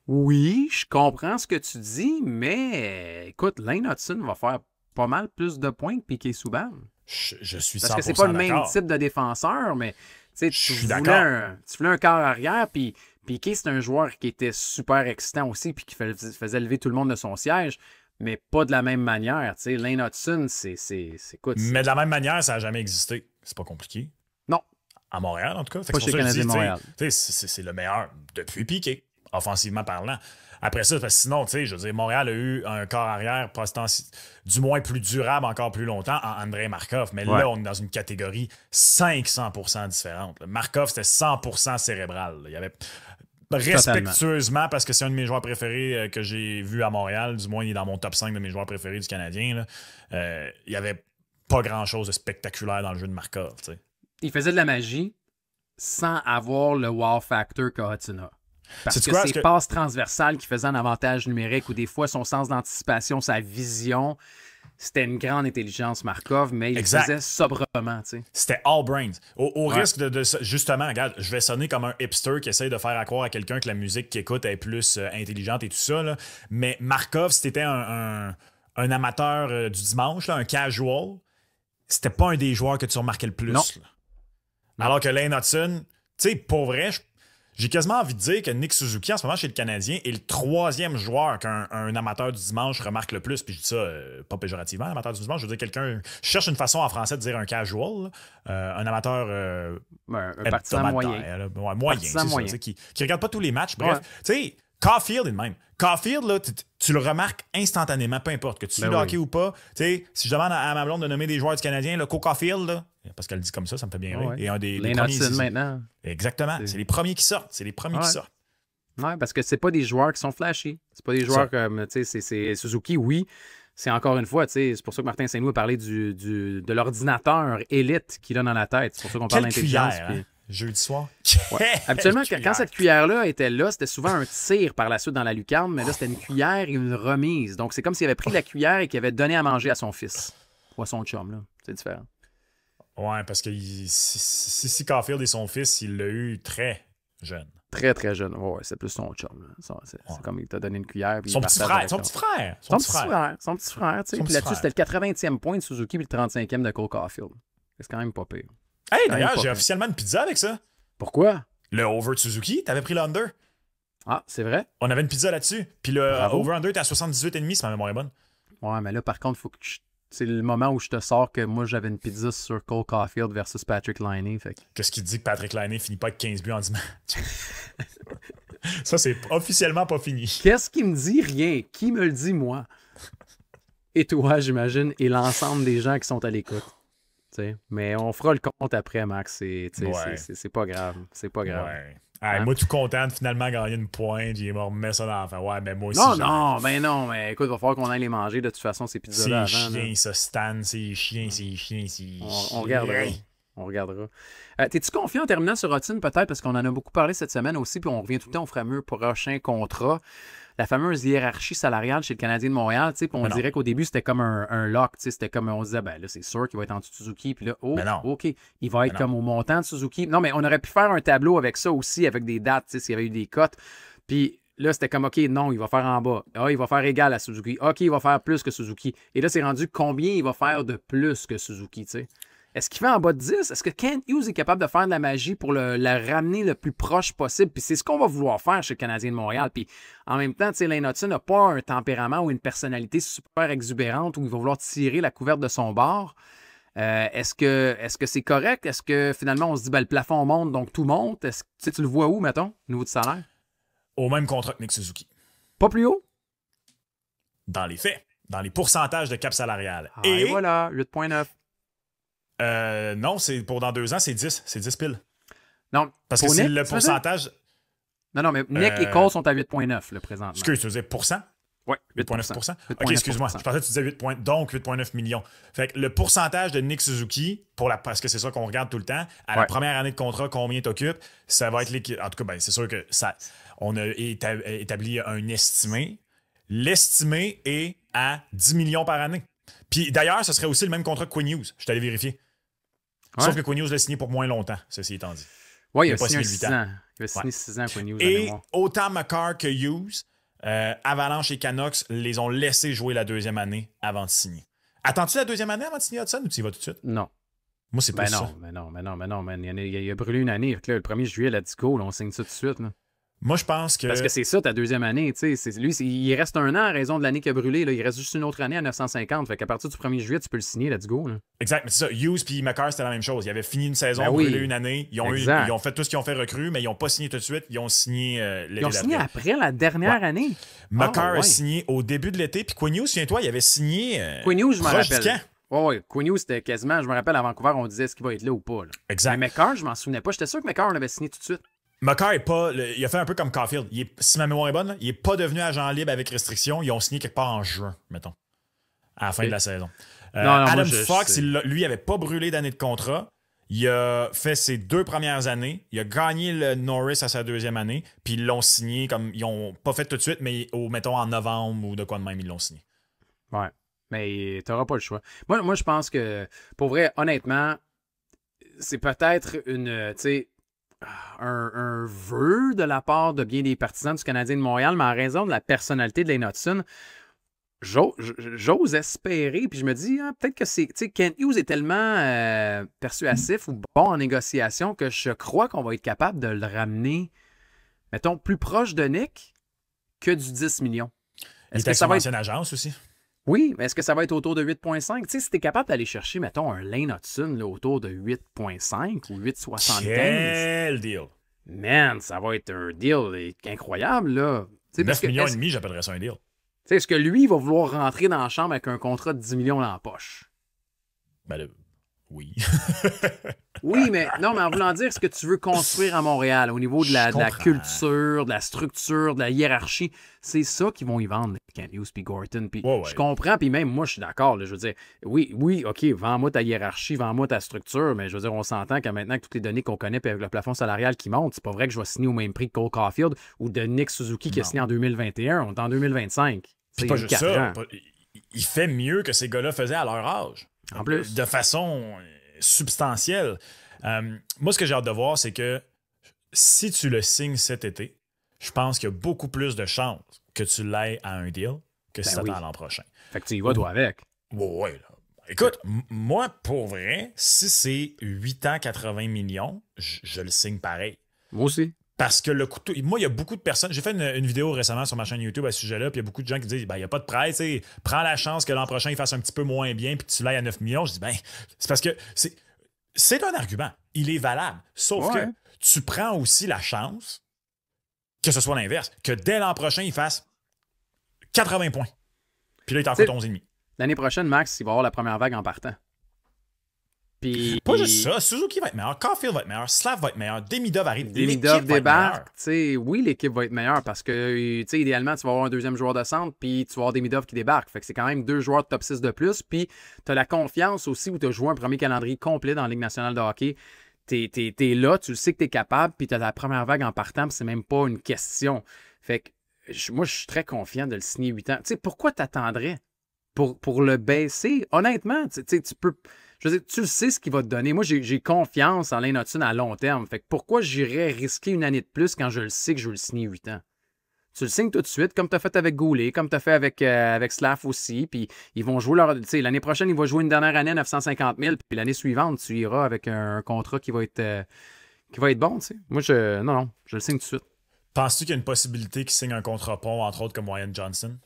Oui, je comprends ce que tu dis, mais écoute, Lane Hutson va faire pas mal plus de points que Piqué Souban. Je suis 100% Parce que c'est pas le même d'accord. type de défenseur, mais tu voulais un quart arrière, puis Piqué, c'est un joueur qui était super excitant aussi, puis qui faisait lever tout le monde de son siège, mais pas de la même manière. T'sais. Lane Hutson, écoute, mais de la même manière, ça n'a jamais existé. C'est pas compliqué. Non. À Montréal, en tout cas. Pas chez le Canadien de Montréal. C'est le meilleur depuis Piqué, offensivement parlant. Après ça, parce que sinon, je veux dire, Montréal a eu un corps arrière du moins plus durable encore plus longtemps en Andrei Markov. Mais là, on est dans une catégorie 500% différente. Markov, c'était 100% cérébral. Il y avait respectueusement, parce que c'est un de mes joueurs préférés que j'ai vu à Montréal, du moins, il est dans mon top 5 de mes joueurs préférés du Canadien. Il n'y avait pas grand-chose de spectaculaire dans le jeu de Markov. T'sais. Il faisait de la magie sans avoir le wow factor qu'a Hutson a. Parce que ses passes transversales qui faisaient un avantage numérique ou des fois son sens d'anticipation, sa vision, c'était une grande intelligence Markov, mais il le faisait sobrement. T'sais. C'était all brains. Au risque de justement, regarde, je vais sonner comme un hipster qui essaye de faire croire à quelqu'un que la musique qu'il écoute est plus intelligente et tout ça. Là. Mais Markov, si t'étais un amateur du dimanche, là, un casual, c'était pas un des joueurs que tu remarquais le plus. Non. Alors que Lane Hutson, tu sais, pour vrai, j'ai quasiment envie de dire que Nick Suzuki, en ce moment, chez le Canadien, est le troisième joueur qu'un amateur du dimanche remarque le plus. Puis je dis ça pas péjorativement, amateur du dimanche. Je veux dire quelqu'un... Je cherche une façon en français de dire un casual. Un amateur... un partisan moyen. Moyen, c'est ça. Qui regarde pas tous les matchs. Bref, tu sais, Caulfield est de même. Caulfield, là, tu le remarques instantanément, peu importe que tu suis le hockey ou pas. Si je demande à ma blonde de nommer des joueurs du Canadien, le Caulfield, là, parce qu'elle dit comme ça me fait bien rire. Et un des premiers maintenant. Exactement. C'est les premiers qui sortent. Oui, parce que c'est pas des joueurs qui sont flashy. C'est pas des joueurs comme, tu sais, c'est Suzuki, oui. C'est encore une fois, tu sais, c'est pour ça que Martin Saint-Louis a parlé de l'ordinateur élite qu'il a dans la tête. C'est pour ça qu'on parle d'intelligence. Jeudi soir. Habituellement, quand cette cuillère-là était là, c'était souvent un tir par la suite dans la lucarne, mais là, c'était une cuillère et une remise. Donc, c'est comme s'il avait pris la cuillère et qu'il avait donné à manger à son fils ou à son chum. Là. C'est différent. Ouais, parce que si Caulfield est son fils, il l'a eu très jeune. Très, très jeune. Ouais, c'est plus son chum. C'est comme il t'a donné une cuillère. Puis son petit frère. Son petit frère. Tu sais. Puis là-dessus, c'était le 80e point de Suzuki puis le 35e de Cole Caulfield. C'est quand même pas pire. Hey, d'ailleurs, j'ai officiellement une pizza avec ça. Pourquoi? Le over de Suzuki, t'avais pris l'under. Ah, c'est vrai? On avait une pizza là-dessus. Puis le over-under était à 78,5 si ma mémoire est bonne. Ouais, mais là, par contre, faut que c'est le moment où je te sors que moi, j'avais une pizza sur Cole Caulfield versus Patrick Laine. Fait que... Qu'est-ce qui dit que Patrick Laine finit pas avec 15 buts en 10 matchs? Ça, c'est officiellement pas fini. Qu'est-ce qui me dit? Rien. Qui me le dit, moi? Et toi, j'imagine, et l'ensemble des gens qui sont à l'écoute. T'sais. Mais on fera le compte après, Max. C'est pas grave. C'est pas grave. Ouais. Hein? Moi, tout content de finalement gagner une pointe. J'ai remis ça dans la fin. Ouais, mais moi aussi. Non, mais écoute, il va falloir qu'on aille les manger. De toute façon, ces pizzas-là avant. C'est chien, ça, Stan. C'est chien. On regardera. On regardera. T'es-tu confiant en terminant sur Hutson, peut-être, parce qu'on en a beaucoup parlé cette semaine aussi, puis on revient tout le temps au fameux prochain contrat. La fameuse hiérarchie salariale chez le Canadien de Montréal, puis on dirait qu'au début, c'était comme un lock, c'était comme on disait, ben là, c'est sûr qu'il va être en dessous de Suzuki, puis là, OK, il va être comme au montant de Suzuki. Non, mais on aurait pu faire un tableau avec ça aussi, avec des dates, s'il y avait eu des cotes. Puis là, c'était comme, OK, non, il va faire en bas. Ah, il va faire égal à Suzuki. OK, il va faire plus que Suzuki. Et là, c'est rendu combien il va faire de plus que Suzuki, tu sais. Est-ce qu'il fait en bas de 10? Est-ce que Kent Hughes est capable de faire de la magie pour le ramener le plus proche possible? Puis c'est ce qu'on va vouloir faire chez le Canadien de Montréal. Puis en même temps, Lane Hutson n'a pas un tempérament ou une personnalité super exubérante où il va vouloir tirer la couverte de son bord. Est-ce que c'est correct? Est-ce que finalement on se dit le plafond monte, donc tout monte? Est-ce que tu le vois où, mettons, au niveau du salaire? Au même contrat que Nick Suzuki. Pas plus haut? Dans les faits. Dans les pourcentages de cap salarial. Et voilà, 8,9. Non, c'est pour dans 2 ans, c'est 10. C'est 10 piles. Non, parce que c'est le pourcentage. Non, mais Nick et Cole sont à 8,9 le présentement. Excuse, tu veux dire pourcent? Oui, 8,9 OK, excuse-moi. Je pensais que tu disais 8 points, donc 8,9 millions. Fait que le pourcentage de Nick Suzuki, parce que c'est ça qu'on regarde tout le temps, à la première année de contrat, combien t'occupes, ça va être l'équipe. En tout cas, ben, c'est sûr que ça, on a établi un estimé. L'estimé est à 10 millions par année. Puis d'ailleurs, ce serait aussi le même contrat que Quinn Hughes. Je suis allé vérifier. Sauf que Quinn Hughes l'a signé pour moins longtemps, ceci étant dit. Oui, il a signé 6 ans. Il a signé 6 ans, Quinn Hughes. Et autant Makar que Hughes, Avalanche et Canucks les ont laissés jouer la deuxième année avant de signer. Attends-tu la deuxième année avant de signer Hudson ou tu y vas tout de suite? Non. Moi, c'est pas ça. Mais non. Il a brûlé une année. Là, le 1er juillet, let's go, là, on signe ça tout de suite. Là. Moi, je pense que... Parce que c'est ça, ta deuxième année. Lui, il reste un an à raison de l'année qu'il a brûlé. Là. Il reste juste une autre année à 950. Fait qu'à partir du 1er juillet, tu peux le signer, let's go. Là. Exact, mais c'est ça. Hughes puis Makar, c'était la même chose. Ils avaient fini une saison, brûlé une année. Ils ont fait tout ce qu'ils ont fait recrue, mais ils n'ont pas signé tout de suite. Ils ont signé l'été d'après. Ils ont signé après la dernière année. Makar a signé au début de l'été. Puis Quinn Hughes, souviens-toi, il avait signé Quinn Hughes, je me rappelle. Oui, Quinn Hughes, c'était quasiment, je me rappelle, à Vancouver, on disait est-ce qu'il va être là ou pas. Là. Exact. Mais Makar, je m'en souvenais pas. J'étais sûr que Makar, on l'avait signé tout de suite. Makar est pas. Il a fait un peu comme Caulfield. Si ma mémoire est bonne, là, il est pas devenu agent libre avec restriction. Ils ont signé quelque part en juin, mettons, à la fin de la saison. Adam Fox, lui, il avait pas brûlé d'année de contrat. Il a fait ses 2 premières années. Il a gagné le Norris à sa 2e année. Puis ils l'ont signé comme. Ils ont pas fait tout de suite, mais mettons en novembre ou de quoi de même, ils l'ont signé. Ouais. Mais t'auras pas le choix. Moi, je pense que, pour vrai, honnêtement, c'est peut-être un vœu de la part de bien des partisans du Canadien de Montréal, mais en raison de la personnalité de Lane Hutson, j'ose espérer, puis je me dis, peut-être que c'est. Kent Hughes est tellement persuasif ou bon en négociation que je crois qu'on va être capable de le ramener, mettons, plus proche de Nick que du 10 millions. Est-ce que ça va être une agence aussi? Oui, mais est-ce que ça va être autour de 8,5? Tu sais, si t'es capable d'aller chercher, mettons, un Lane Hutson là, autour de 8,5 ou 8,75. Quel deal! Man, ça va être un deal incroyable, là. 9 millions et demi, j'appellerais ça un deal. Est-ce que lui, il va vouloir rentrer dans la chambre avec un contrat de 10 millions dans la poche? Ben là, oui. Oui, mais non, mais en voulant dire ce que tu veux construire à Montréal au niveau de la culture, de la structure, de la hiérarchie, c'est ça qu'ils vont y vendre, Kent Hughes puis Gorton. Puis je comprends, puis même moi, je suis d'accord. Je veux dire, oui, OK, vends-moi ta hiérarchie, vends-moi ta structure, mais je veux dire, on s'entend que maintenant que toutes les données qu'on connaît, puis avec le plafond salarial qui monte, c'est pas vrai que je vais signer au même prix que Cole Caulfield ou de Nick Suzuki qui a signé en 2021. On est en 2025. C'est pas juste ça. Il fait mieux que ces gars-là faisaient à leur âge. En plus. De façon substantielle. Moi, ce que j'ai hâte de voir, c'est que si tu le signes cet été, je pense qu'il y a beaucoup plus de chances que tu l'aies à un deal que si tu attends l'an prochain. Fait que tu y vas, toi, avec. Oui. Écoute, moi, pour vrai, si c'est 8 ans, 80 millions, je le signe pareil. Moi aussi. Parce que le couteau. Moi, il y a beaucoup de personnes. J'ai fait une vidéo récemment sur ma chaîne YouTube à ce sujet-là, puis il y a beaucoup de gens qui disent il n'y a pas de presse, prends la chance que l'an prochain il fasse un petit peu moins bien, puis tu l'aies à 9 millions. Je dis c'est parce que c'est un argument. Il est valable. Sauf que tu prends aussi la chance que ce soit l'inverse, que dès l'an prochain, il fasse 80 points. Puis là, il t'en coûte 11,5. L'année prochaine, Max, il va avoir la première vague en partant. Pas juste ça, Suzuki va être meilleur, Caulfield va être meilleur, Slav va être meilleur, Demidov arrive, Demidov débarque. Oui, l'équipe va être meilleure parce que, idéalement, tu vas avoir un deuxième joueur de centre puis tu vas avoir Demidov qui débarque. Fait que c'est quand même 2 joueurs de top 6 de plus. Puis tu as la confiance aussi où tu as joué un premier calendrier complet dans la Ligue nationale de hockey. T'es là, tu le sais que tu es capable, puis tu as la première vague en partant, puis c'est même pas une question. Fait que moi, je suis très confiant de le signer 8 ans. Pourquoi t'attendrais pour le baisser? Honnêtement, tu peux... Je veux dire, tu sais ce qu'il va te donner. Moi, j'ai confiance en Lane Hutson à long terme. Fait que pourquoi j'irais risquer une année de plus quand je le sais que je veux le signer 8 ans? Tu le signes tout de suite, comme tu as fait avec Goulet, comme tu as fait avec Slav aussi. Puis ils vont jouer leur. L'année prochaine, il va jouer une dernière année à 950 000. Puis l'année suivante, tu iras avec un contrat qui va être bon. T'sais. Moi, je le signe tout de suite. Penses-tu qu'il y a une possibilité qu'il signe un contrat pont, entre autres, comme Wyatt Johnston?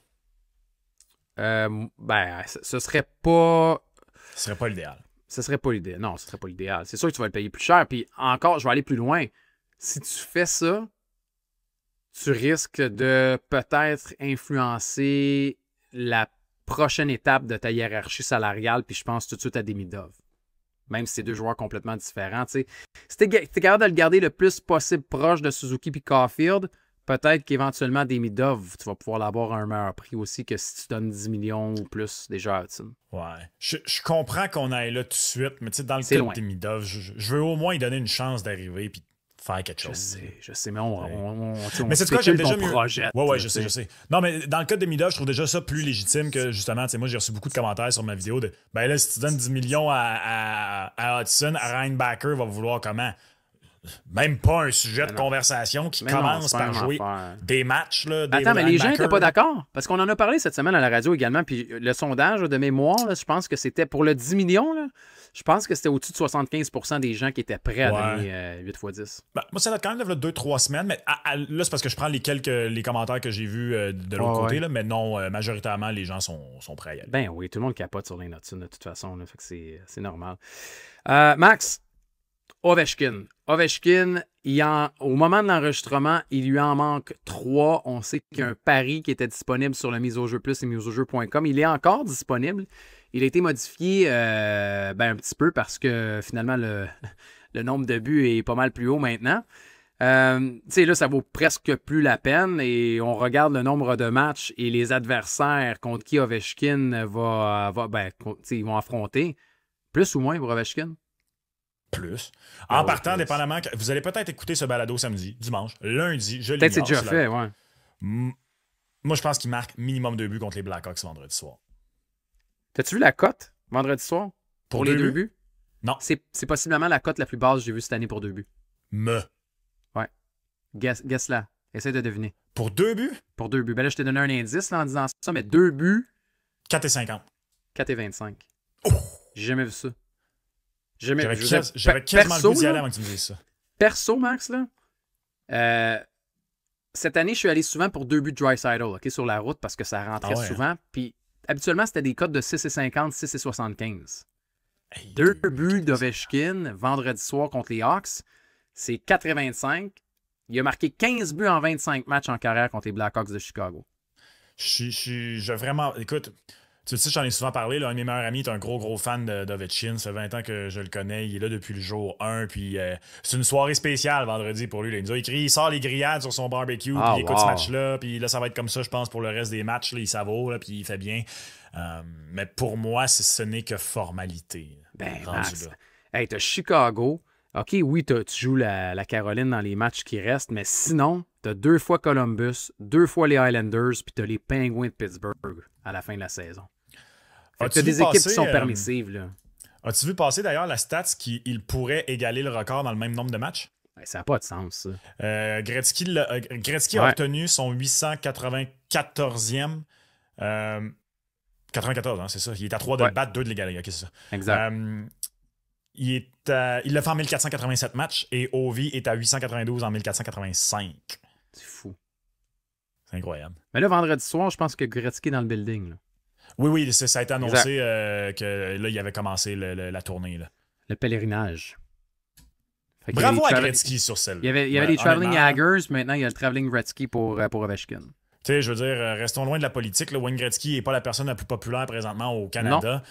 Ce serait pas. Ce serait pas l'idéal. Ce serait pas l'idéal. Non, ce serait pas l'idéal. C'est sûr que tu vas le payer plus cher. Puis encore, je vais aller plus loin. Si tu fais ça, tu risques de peut-être influencer la prochaine étape de ta hiérarchie salariale. Puis je pense tout de suite à Demidov. Même si c'est 2 joueurs complètement différents. Si tu es capable de le garder le plus possible proche de Suzuki puis Caulfield, peut-être qu'éventuellement, Demidov, tu vas pouvoir l'avoir à un meilleur prix aussi que si tu donnes 10 millions ou plus déjà à Hudson. Ouais. Je comprends qu'on aille là tout de suite, mais tu sais, dans le C'est cas loin. de Demidov, je veux au moins lui donner une chance d'arriver puis faire quelque chose. Je sais, mais on mais c'est quoi, j'aime déjà mieux. Projette, ouais, je sais. Non, mais dans le cas de Demidov, je trouve déjà ça plus légitime que justement, tu sais, moi j'ai reçu beaucoup de commentaires sur ma vidéo de ben là, si tu donnes 10 millions à Hudson, à Reinbacker va vouloir comment? Même pas un sujet de conversation qui commence par jouer des matchs. Là, attends, mais les gens n'étaient pas d'accord. Parce qu'on en a parlé cette semaine à la radio également. Puis le sondage de mémoire, là, je pense que c'était pour le 10 millions. Là, je pense que c'était au-dessus de 75% des gens qui étaient prêts à donner 8 x 10. Ben, moi, ça date quand même de 2-3 semaines. Mais là, c'est parce que je prends les commentaires que j'ai vus de l'autre côté. Là, mais non, majoritairement, les gens sont prêts à y aller. Ben oui, tout le monde capote sur Lane Hudson de toute façon. Là, fait que c'est normal. Max, Ovechkin, au moment de l'enregistrement, il lui en manque 3. On sait qu'il y a un pari qui était disponible sur le Mise au jeu plus et miseaujeu.com. Il est encore disponible. Il a été modifié un petit peu parce que finalement, le nombre de buts est pas mal plus haut maintenant. Là, ça vaut presque plus la peine et on regarde le nombre de matchs et les adversaires contre qui Ovechkin ils vont affronter. Plus ou moins pour Ovechkin? Plus. En partant, dépendamment, vous allez peut-être écouter ce balado samedi, dimanche, lundi, je peut-être c'est déjà fait, ouais. Moi, je pense qu'il marque minimum 2 buts contre les Blackhawks vendredi soir. T'as-tu vu la cote vendredi soir pour les 2 buts? Non. C'est possiblement la cote la plus basse que j'ai vue cette année pour 2 buts. Ouais. Guess là. Essaye de deviner. Pour 2 buts? Pour 2 buts. Ben là, je t'ai donné un indice là, en disant ça, mais 2 buts. 4,50. 4,25. Oh! J'ai jamais vu ça. J'avais quasiment le goût d'y aller avant que tu me dises ça. Perso, Max, là, cette année, je suis allé souvent pour 2 buts de Draisaitl, sur la route, parce que ça rentrait souvent. Puis, habituellement, c'était des cotes de 6,50, 6,75. Hey, 2 buts d'Ovechkin, vendredi soir contre les Hawks, c'est 4,25. Il a marqué 15 buts en 25 matchs en carrière contre les Blackhawks de Chicago. Je vraiment... Écoute... Tu sais, j'en ai souvent parlé. Là, un de mes meilleurs amis est un gros fan d'Ovechkin. Ça fait 20 ans que je le connais. Il est là depuis le jour 1. Puis c'est une soirée spéciale vendredi pour lui. Là. Il nous a écrit, il sort les grillades sur son barbecue. Puis il écoute ce match-là. Puis là, ça va être comme ça, je pense, pour le reste des matchs. Là, il savoure, là, puis il fait bien. Mais pour moi, ce n'est que formalité. Max, hey, t'as Chicago. OK, oui, tu joues la Caroline dans les matchs qui restent. Mais sinon, t'as 2 fois Columbus, 2 fois les Islanders. Puis t'as les Penguins de Pittsburgh à la fin de la saison. Tu as des équipes qui sont permissives. Là. As-tu vu passer d'ailleurs la stats qu'il pourrait égaler le record dans le même nombre de matchs? Ça n'a pas de sens, ça. Gretzky a obtenu son 894e. 94, hein, c'est ça. Il est à 3 de le battre, 2 de l'égaler. Okay, c'est ça. Exact. Il l'a fait en 1487 matchs et Ovi est à 892 en 1485. C'est fou. C'est incroyable. Mais là, vendredi soir, je pense que Gretzky est dans le building. Là. Oui, ça a été annoncé que là, il avait commencé la tournée. Là. Le pèlerinage. Bravo à Gretzky sur celle-là. Il y avait les Traveling Jaggers, maintenant il y a le Traveling Gretzky pour Ovechkin. Tu sais, je veux dire, restons loin de la politique. Là. Wayne Gretzky n'est pas la personne la plus populaire présentement au Canada.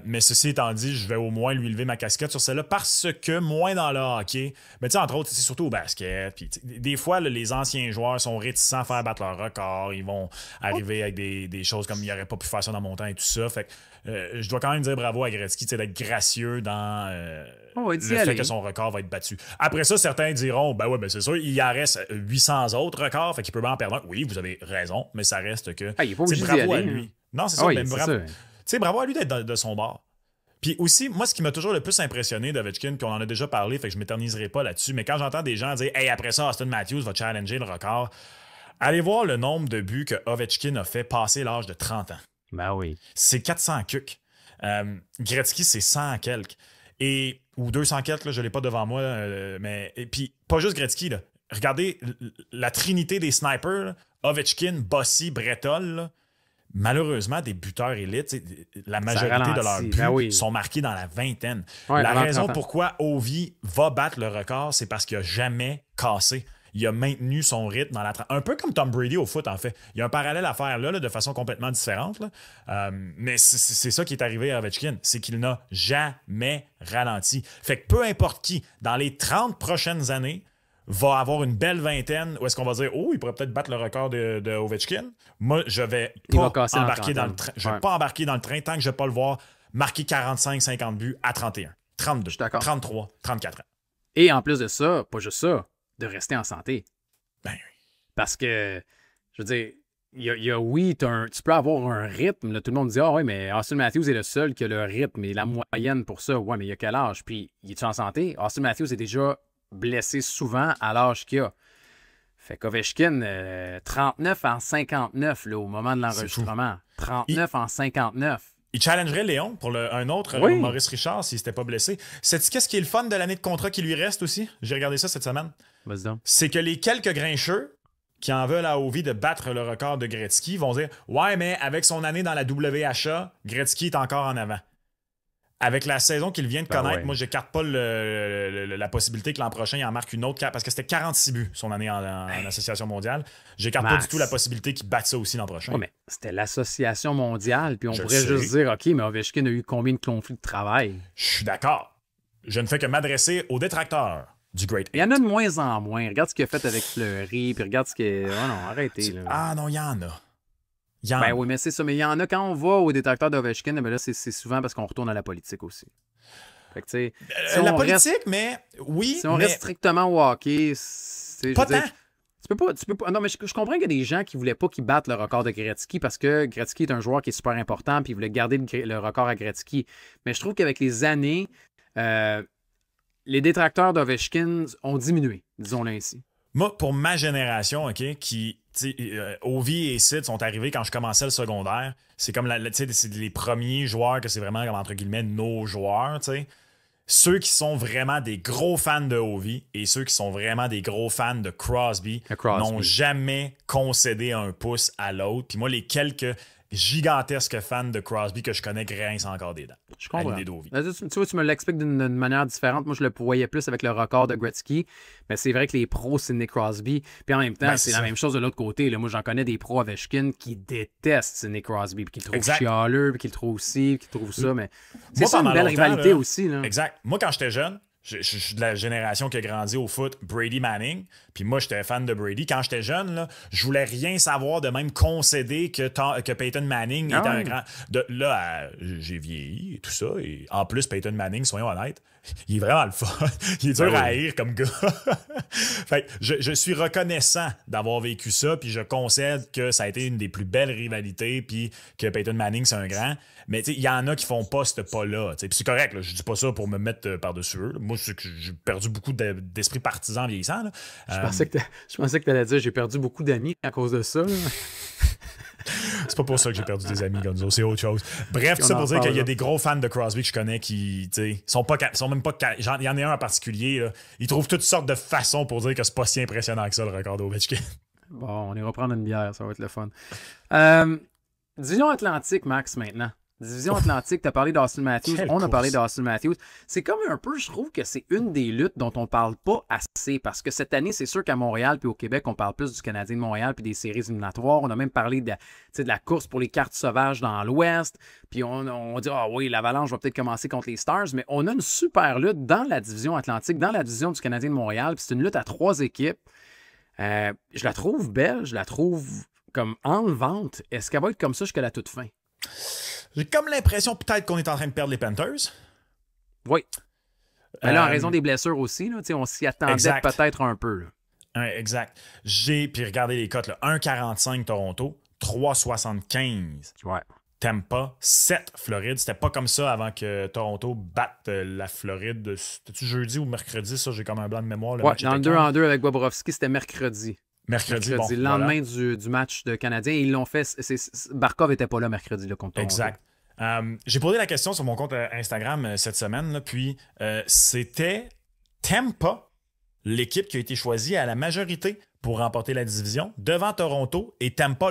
Mais ceci étant dit, je vais au moins lui lever ma casquette sur celle-là parce que moins dans le hockey, mais tu sais, entre autres, c'est surtout au basket. Puis, des fois, là, les anciens joueurs sont réticents à faire battre leur record. Ils vont arriver avec des choses comme il n'aurait pas pu faire ça dans mon temps et tout ça. Fait que je dois quand même dire bravo à Gretzky d'être gracieux dans le fait que son record va être battu. Après ça, certains diront ben c'est sûr, il y en reste 800 autres records, fait qu'il peut en perdre un. Oui, vous avez raison, mais ça reste que il est pas obligé bravo à lui. Non, c'est ça, mais bravo à lui d'être de son bord. Puis aussi, moi, ce qui m'a toujours le plus impressionné d'Ovechkin, puis on en a déjà parlé, fait que je m'éterniserai pas là-dessus, mais quand j'entends des gens dire hey, après ça, Austin Matthews va challenger le record, allez voir le nombre de buts que Ovechkin a fait passer l'âge de 30 ans. Ben oui. C'est 400 cucs. Gretzky, c'est 100 quelques. Ou 200 quelques, là, je ne l'ai pas devant moi. Et puis, pas juste Gretzky. Là. Regardez la trinité des snipers. Là. Ovechkin, Bossy, Brettol. Là. Malheureusement, des buteurs élites, la majorité de leurs buts sont marqués dans la vingtaine. La raison pourquoi Ovi va battre le record, c'est parce qu'il n'a jamais cassé. Il a maintenu son rythme dans la un peu comme Tom Brady au foot, en fait. Il y a un parallèle à faire là de façon complètement différente. Là. Mais c'est ça qui est arrivé à Ovechkin, c'est qu'il n'a jamais ralenti. Fait que peu importe qui, dans les 30 prochaines années, va avoir une belle vingtaine où est-ce qu'on va dire, oh, il pourrait peut-être battre le record de Ovechkin. Moi, je vais pas embarquer dans le train. Je vais pas embarquer dans le train tant que je vais pas le voir marquer 45-50 buts à 31, 32, 33, 34 ans. Et en plus de ça, pas juste ça, de rester en santé. Ben oui. Parce que, je veux dire, oui, tu peux avoir un rythme. Là, tout le monde dit, ah oui, mais Austin Matthews est le seul qui a le rythme et la moyenne pour ça. Ouais, mais il a quel âge? Puis, il est-tu en santé? Austin Matthews est déjà blessé souvent à l'âge qu'il a. Fait qu'Ovechkin, 39 en 59 là, au moment de l'enregistrement. 39 en 59. Il challengerait Léon pour un autre Maurice Richard s'il s'était pas blessé. Sais-tu qu'est-ce qui est le fun de l'année de contrat qui lui reste aussi? J'ai regardé ça cette semaine. Vas-y donc. C'est que les quelques grincheux qui en veulent à Ovi de battre le record de Gretzky vont dire « Ouais, mais avec son année dans la WHA, Gretzky est encore en avant. » Avec la saison qu'il vient de connaître, moi, j'écarte pas la possibilité que l'an prochain, il en marque une autre, parce que c'était 46 buts son année en Association mondiale. J'écarte pas du tout la possibilité qu'il batte ça aussi l'an prochain. Oui, mais c'était l'Association mondiale, puis on pourrait juste dire, OK, mais Ovechkin a eu combien de conflits de travail? Je suis d'accord. Je ne fais que m'adresser aux détracteurs du Great Eight. Il y en a de moins en moins. Regarde ce qu'il a fait avec Fleury, puis regarde ce qu'il a... Oh non, arrêtez. Là. Ah non, il y en a. Ben oui, mais c'est ça. Mais il y en a quand on va au détracteur d'Ovechkin, ben là, c'est souvent parce qu'on retourne à la politique aussi. Fait que, tu sais... Si la politique, mais... Oui, si on reste strictement au hockey, c'est... Pas tant. Tu peux pas... Non, mais je comprends qu'il y a des gens qui voulaient pas qu'il batte le record de Gretzky parce que Gretzky est un joueur qui est super important puis ils voulaient garder le record à Gretzky. Mais je trouve qu'avec les années, les détracteurs d'Ovechkin ont diminué, disons-le ainsi. Moi, pour ma génération, OK, qui... Ovi et Sid sont arrivés quand je commençais le secondaire. C'est comme c'est les premiers joueurs que c'est vraiment, comme, entre guillemets, nos joueurs. T'sais. Ceux qui sont vraiment des gros fans de Ovi et ceux qui sont vraiment des gros fans de Crosby. N'ont jamais concédé un pouce à l'autre. Puis moi, les quelques gigantesques fans de Crosby que je connais grincent encore des dents. Je comprends. Tu vois, tu me l'expliques d'une manière différente. Moi, je le voyais plus avec le record de Gretzky. Mais c'est vrai que les pros, c'est Nick Crosby. Puis en même temps, c'est la même chose de l'autre côté. Là. Moi, j'en connais des pros Ovechkin qui détestent Nick Crosby. Puis qui le trouvent chialeux, puis qui le trouvent ci, puis qui le trouvent ça. Mais c'est ça une belle rivalité là, aussi. Là. Exact. Moi, quand j'étais jeune, je suis de la génération qui a grandi au foot, Brady Manning. Puis moi, j'étais fan de Brady. Quand j'étais jeune, là, je voulais rien savoir de même concéder que Peyton Manning était un grand... Là, j'ai vieilli et tout ça. Et en plus, Peyton Manning, soyons honnêtes, il est vraiment le fun. Il est dur à haïr comme gars. Fait que je suis reconnaissant d'avoir vécu ça. Puis je concède que ça a été une des plus belles rivalités. Puis que Peyton Manning, c'est un grand. Mais il y en a qui font pas ce pas-là. Puis c'est correct, là, je dis pas ça pour me mettre par-dessus eux. Moi, c'est que j'ai perdu beaucoup d'esprit partisan vieillissant. Là. Je pensais que tu allais dire j'ai perdu beaucoup d'amis à cause de ça. C'est pas pour ça que j'ai perdu des amis, Gonzo, c'est autre chose. Bref, tout ça pour dire qu'il y a des gros fans de Crosby que je connais qui sont même pas... Il y en a un en particulier, là, ils trouvent toutes sortes de façons pour dire que c'est pas si impressionnant que ça, le record d'Ovechkin. Bon, on ira prendre une bière, ça va être le fun. Division Atlantique, Max, maintenant. Division Atlantique, tu as parlé d'Austin Matthews, on a parlé d'Austin Matthews. C'est comme un peu, je trouve que c'est une des luttes dont on parle pas assez, parce que cette année, c'est sûr qu'à Montréal puis au Québec, on parle plus du Canadien de Montréal puis des séries éliminatoires. On a même parlé de la course pour les cartes sauvages dans l'Ouest, puis on dit « Ah oui, l'Avalanche va peut-être commencer contre les Stars », mais on a une super lutte dans la Division Atlantique, dans la division du Canadien de Montréal, puis c'est une lutte à 3 équipes. Je la trouve belle, je la trouve comme enlevante. Est-ce qu'elle va être comme ça jusqu'à la toute fin? J'ai comme l'impression peut-être qu'on est en train de perdre les Panthers. Oui. Mais là, en raison des blessures aussi, là, on s'y attendait peut-être un peu. Exact. Puis regardez les cotes. 1,45 Toronto, 3,75 Tampa, 7 Floride. C'était pas comme ça avant que Toronto batte la Floride. C'était-tu jeudi ou mercredi? Ça, j'ai comme un blanc de mémoire. Dans le 2-2 avec Bobrovski, c'était mercredi. Mercredi, bon, le lendemain du match de Canadien. Ils l'ont fait. Barkov n'était pas là mercredi là, contre Toronto. Exact. J'ai posé la question sur mon compte Instagram cette semaine, là, puis c'était Tampa, l'équipe qui a été choisie à la majorité pour remporter la division, devant Toronto et Tampa,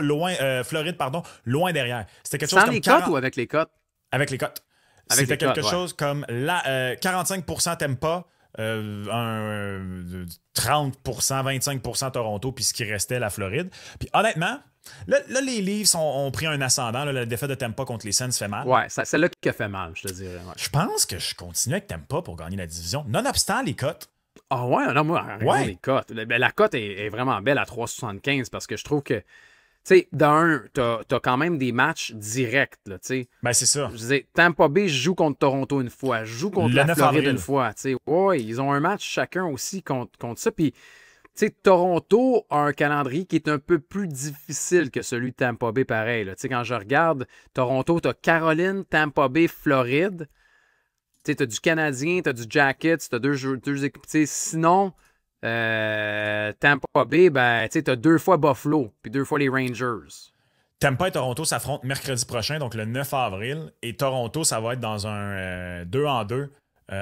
Floride, loin derrière. C'était quelque chose sans comme les cotes ou avec les cotes? Avec les cotes. C'était quelque chose comme 45% Tampa, 30%, 25% Toronto, puis ce qui restait, la Floride. Puis honnêtement, là les Leafs ont pris un ascendant. Là, la défaite de Tampa contre les Sens fait mal. Ouais, c'est celle-là qui a fait mal, je te dirais. Ouais. Je pense que je continue avec Tampa pour gagner la division. Nonobstant les cotes, Ah ouais, non, moi, Ouais. les cotes. La cote est vraiment belle à 3,75 parce que je trouve que, tu sais, d'un, t'as quand même des matchs directs, là, tu sais. Ben, c'est ça. Je disais, Tampa Bay joue contre Toronto une fois, joue contre Le la 9 Floride une avril. fois, tu sais. Ouais, ils ont un match chacun aussi contre ça. Puis, tu sais, Toronto a un calendrier qui est un peu plus difficile que celui de Tampa Bay, pareil. Tu sais, quand je regarde Toronto, t'as Caroline, Tampa Bay, Floride. Tu sais, t'as du Canadien, t'as du Jackets, t'as deux équipes. Tu sais, sinon, Tampa Bay, ben, tu sais, t'as 2 fois Buffalo, puis 2 fois les Rangers. Tampa et Toronto s'affrontent mercredi prochain, donc le 9 avril. Et Toronto, ça va être dans un 2-2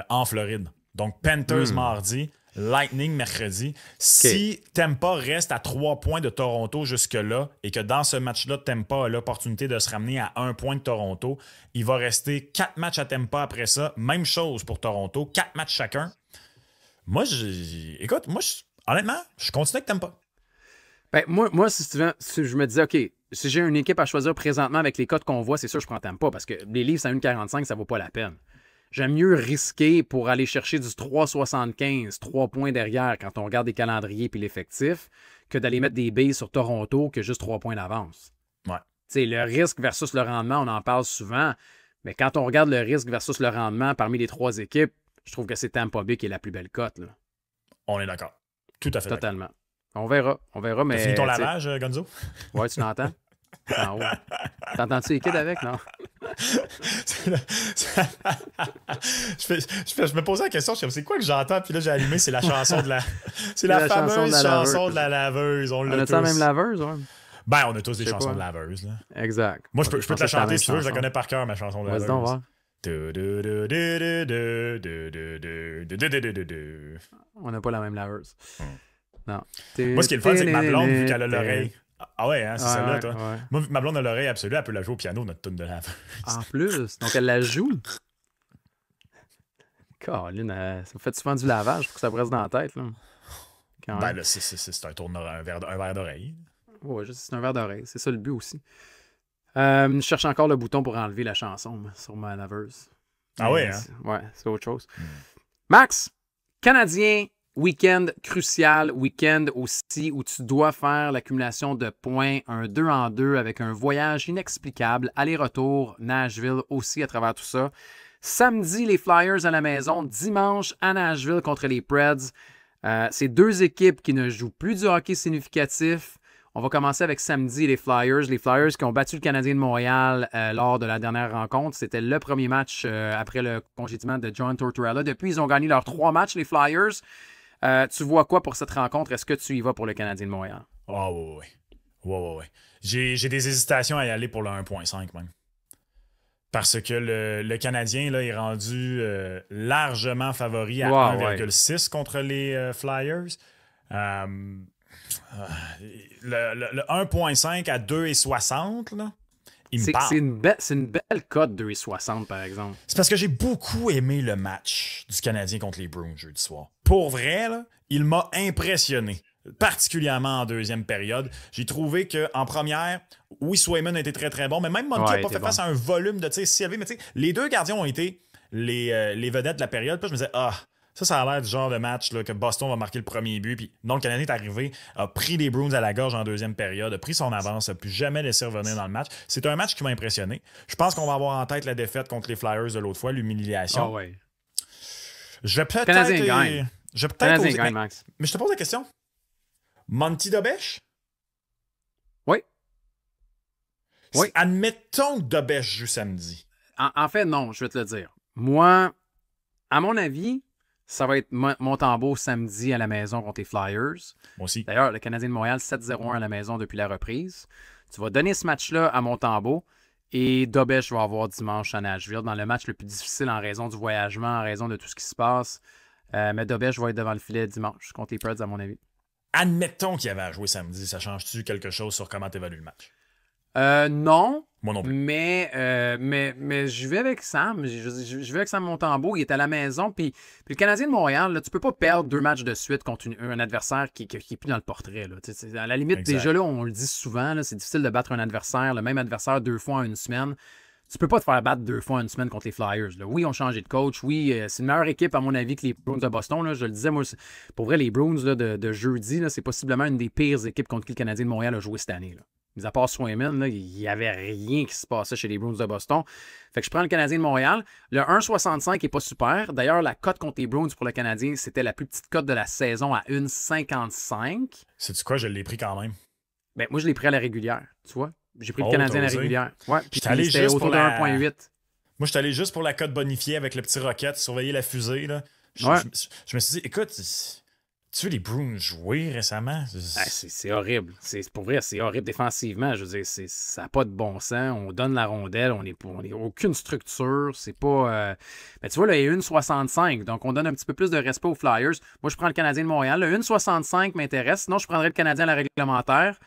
en Floride. Donc Panthers mardi, Lightning mercredi. Si Tampa reste à 3 points de Toronto jusque-là et que dans ce match-là, Tampa a l'opportunité de se ramener à 1 point de Toronto, il va rester 4 matchs à Tampa après ça. Même chose pour Toronto, 4 matchs chacun. Moi, écoute, honnêtement, je continue avec Tampa. Ben, moi si je me disais, OK, si j'ai une équipe à choisir présentement avec les cotes qu'on voit, c'est sûr que je prends Tampa parce que les livres à 1,45, ça vaut pas la peine. J'aime mieux risquer pour aller chercher du 3,75, 3 points derrière quand on regarde les calendriers et l'effectif, que d'aller mettre des billes sur Toronto que juste 3 points d'avance. Ouais. T'sais, le risque versus le rendement, on en parle souvent, mais quand on regarde le risque versus le rendement parmi les 3 équipes, je trouve que c'est Tampa Bay qui est la plus belle cote. Là. On est d'accord. Tout à fait d'accord. Totalement. On verra, mais... T'as fini ton lavage, Gonzo? Ouais, tu l'entends? En haut. T'entends-tu les kids avec, non? Je me posais la question, je me c'est quoi que j'entends, puis là j'ai allumé, c'est la chanson de la. C'est la fameuse chanson de la laveuse. On a tous la même laveuse, ouais? Ben, on a tous des chansons de laveuse, là. Exact. Moi, je peux te la chanter si tu veux, je la connais par cœur, ma chanson de laveuse. Vas-y donc, voir. On n'a pas la même laveuse. Non. Moi, ce qui est le fun, c'est que ma blonde, vu qu'elle a l'oreille. Ah ouais, hein, c'est celle-là, toi. Ouais. Moi, vu que ma blonde a l'oreille absolue, elle peut la jouer au piano, notre tune de laveuse. En plus, donc elle la joue. Caroline, ça vous fait souvent du lavage pour que ça presse dans la tête, là. Ben là, c'est un verre d'oreille. Ouais, c'est un verre d'oreille. C'est ça le but aussi. Je cherche encore le bouton pour enlever la chanson sur ma laveuse. Ah ouais, hein? Ouais, c'est autre chose. Max, Canadien, week-end crucial, week-end aussi où tu dois faire l'accumulation de points, un 2-2 avec un voyage inexplicable, aller-retour, Nashville aussi à travers tout ça. Samedi, les Flyers à la maison, dimanche à Nashville contre les Preds. C'est 2 équipes qui ne jouent plus du hockey significatif. On va commencer avec samedi, les Flyers. Les Flyers qui ont battu le Canadien de Montréal lors de la dernière rencontre. C'était le premier match après le congédiement de John Tortorella. Depuis, ils ont gagné leurs 3 matchs, les Flyers. Tu vois quoi pour cette rencontre? Est-ce que tu y vas pour le Canadien de Montréal? Oh, ouais. J'ai des hésitations à y aller pour le 1.5 même. Parce que le Canadien là, est rendu largement favori à 1,6 contre les Flyers. Le 1.5 à 2,60, là, il me parle. C'est une belle cote 2,60 par exemple. C'est parce que j'ai beaucoup aimé le match du Canadien contre les Bruins jeudi soir. Pour vrai, là, il m'a impressionné. Particulièrement en deuxième période. J'ai trouvé qu'en première, oui, Swayman a été très très bon, mais même Montgomery n'a pas fait face à un volume de tir si élevé. Mais les 2 gardiens ont été les vedettes de la période. Puis je me disais, ça a l'air du genre de match là, que Boston va marquer le premier but. Puis non, le Canadien est arrivé, a pris les Bruins à la gorge en deuxième période, a pris son avance, n'a plus jamais laissé revenir dans le match. C'est un match qui m'a impressionné. Je pense qu'on va avoir en tête la défaite contre les Flyers de l'autre fois, l'humiliation. Ah ouais. Je vais peut-être. Canadien gagne. Canadien gagne, Max. Mais je te pose la question. Monty Dobèche? Oui. Admettons que Dobèche joue samedi. En fait, non, je vais te le dire. Moi, à mon avis, ça va être Montembeault samedi à la maison contre les Flyers. Moi aussi. D'ailleurs, le Canadien de Montréal, 7-0-1 à la maison depuis la reprise. Tu vas donner ce match-là à Montembeault et Dobèche va avoir dimanche à Nashville dans le match le plus difficile en raison du voyagement, en raison de tout ce qui se passe. Mais Dobèche va être devant le filet dimanche contre les Preds, à mon avis. Admettons qu'il y avait à jouer samedi. Ça change-tu quelque chose sur comment tu évalues le match? Non. Moi non plus. Mais je vais avec Sam. Je vais avec Sam Montembeault. Il est à la maison. Puis le Canadien de Montréal, là, tu peux pas perdre 2 matchs de suite contre un adversaire qui est plus dans le portrait. Là. À la limite, exact. déjà là, on le dit souvent, là, c'est difficile de battre un adversaire, le même adversaire 2 fois en une semaine. tu peux pas te faire battre 2 fois en une semaine contre les Flyers. Là. Oui, ils ont changé de coach. Oui, c'est une meilleure équipe, à mon avis, que les Bruins de Boston. Là. Je le disais, moi, pour vrai, les Bruins là, de jeudi, là, c'est possiblement une des pires équipes contre qui le Canadien de Montréal a joué cette année. Là. Mis à part Swayman, il n'y avait rien qui se passait chez les Bruins de Boston. Fait que je prends le Canadien de Montréal. Le 1,65 n'est pas super. D'ailleurs, la cote contre les Bruins pour le Canadien, c'était la plus petite cote de la saison à 1,55. Sais-tu quoi? Je l'ai pris quand même. Ben, moi, je l'ai pris à la régulière, tu vois. J'ai pris le Canadien à la régulière. Ouais, puis c'était autour de 1,8. Moi, je suis allé juste pour la cote bonifiée avec le petit Rocket, surveiller la fusée. Là. Je me suis dit, écoute, tu veux les Bruins jouer récemment? C'est horrible. Pour vrai, c'est horrible défensivement. Je veux dire, ça n'a pas de bon sens. On donne la rondelle, on n'est aucune structure. C'est pas. Mais tu vois, là, il y a 1,65. Donc, on donne un petit peu plus de respect aux Flyers. Moi, je prends le Canadien de Montréal. Le 1,65 m'intéresse. Sinon, je prendrais le Canadien à la réglementaire.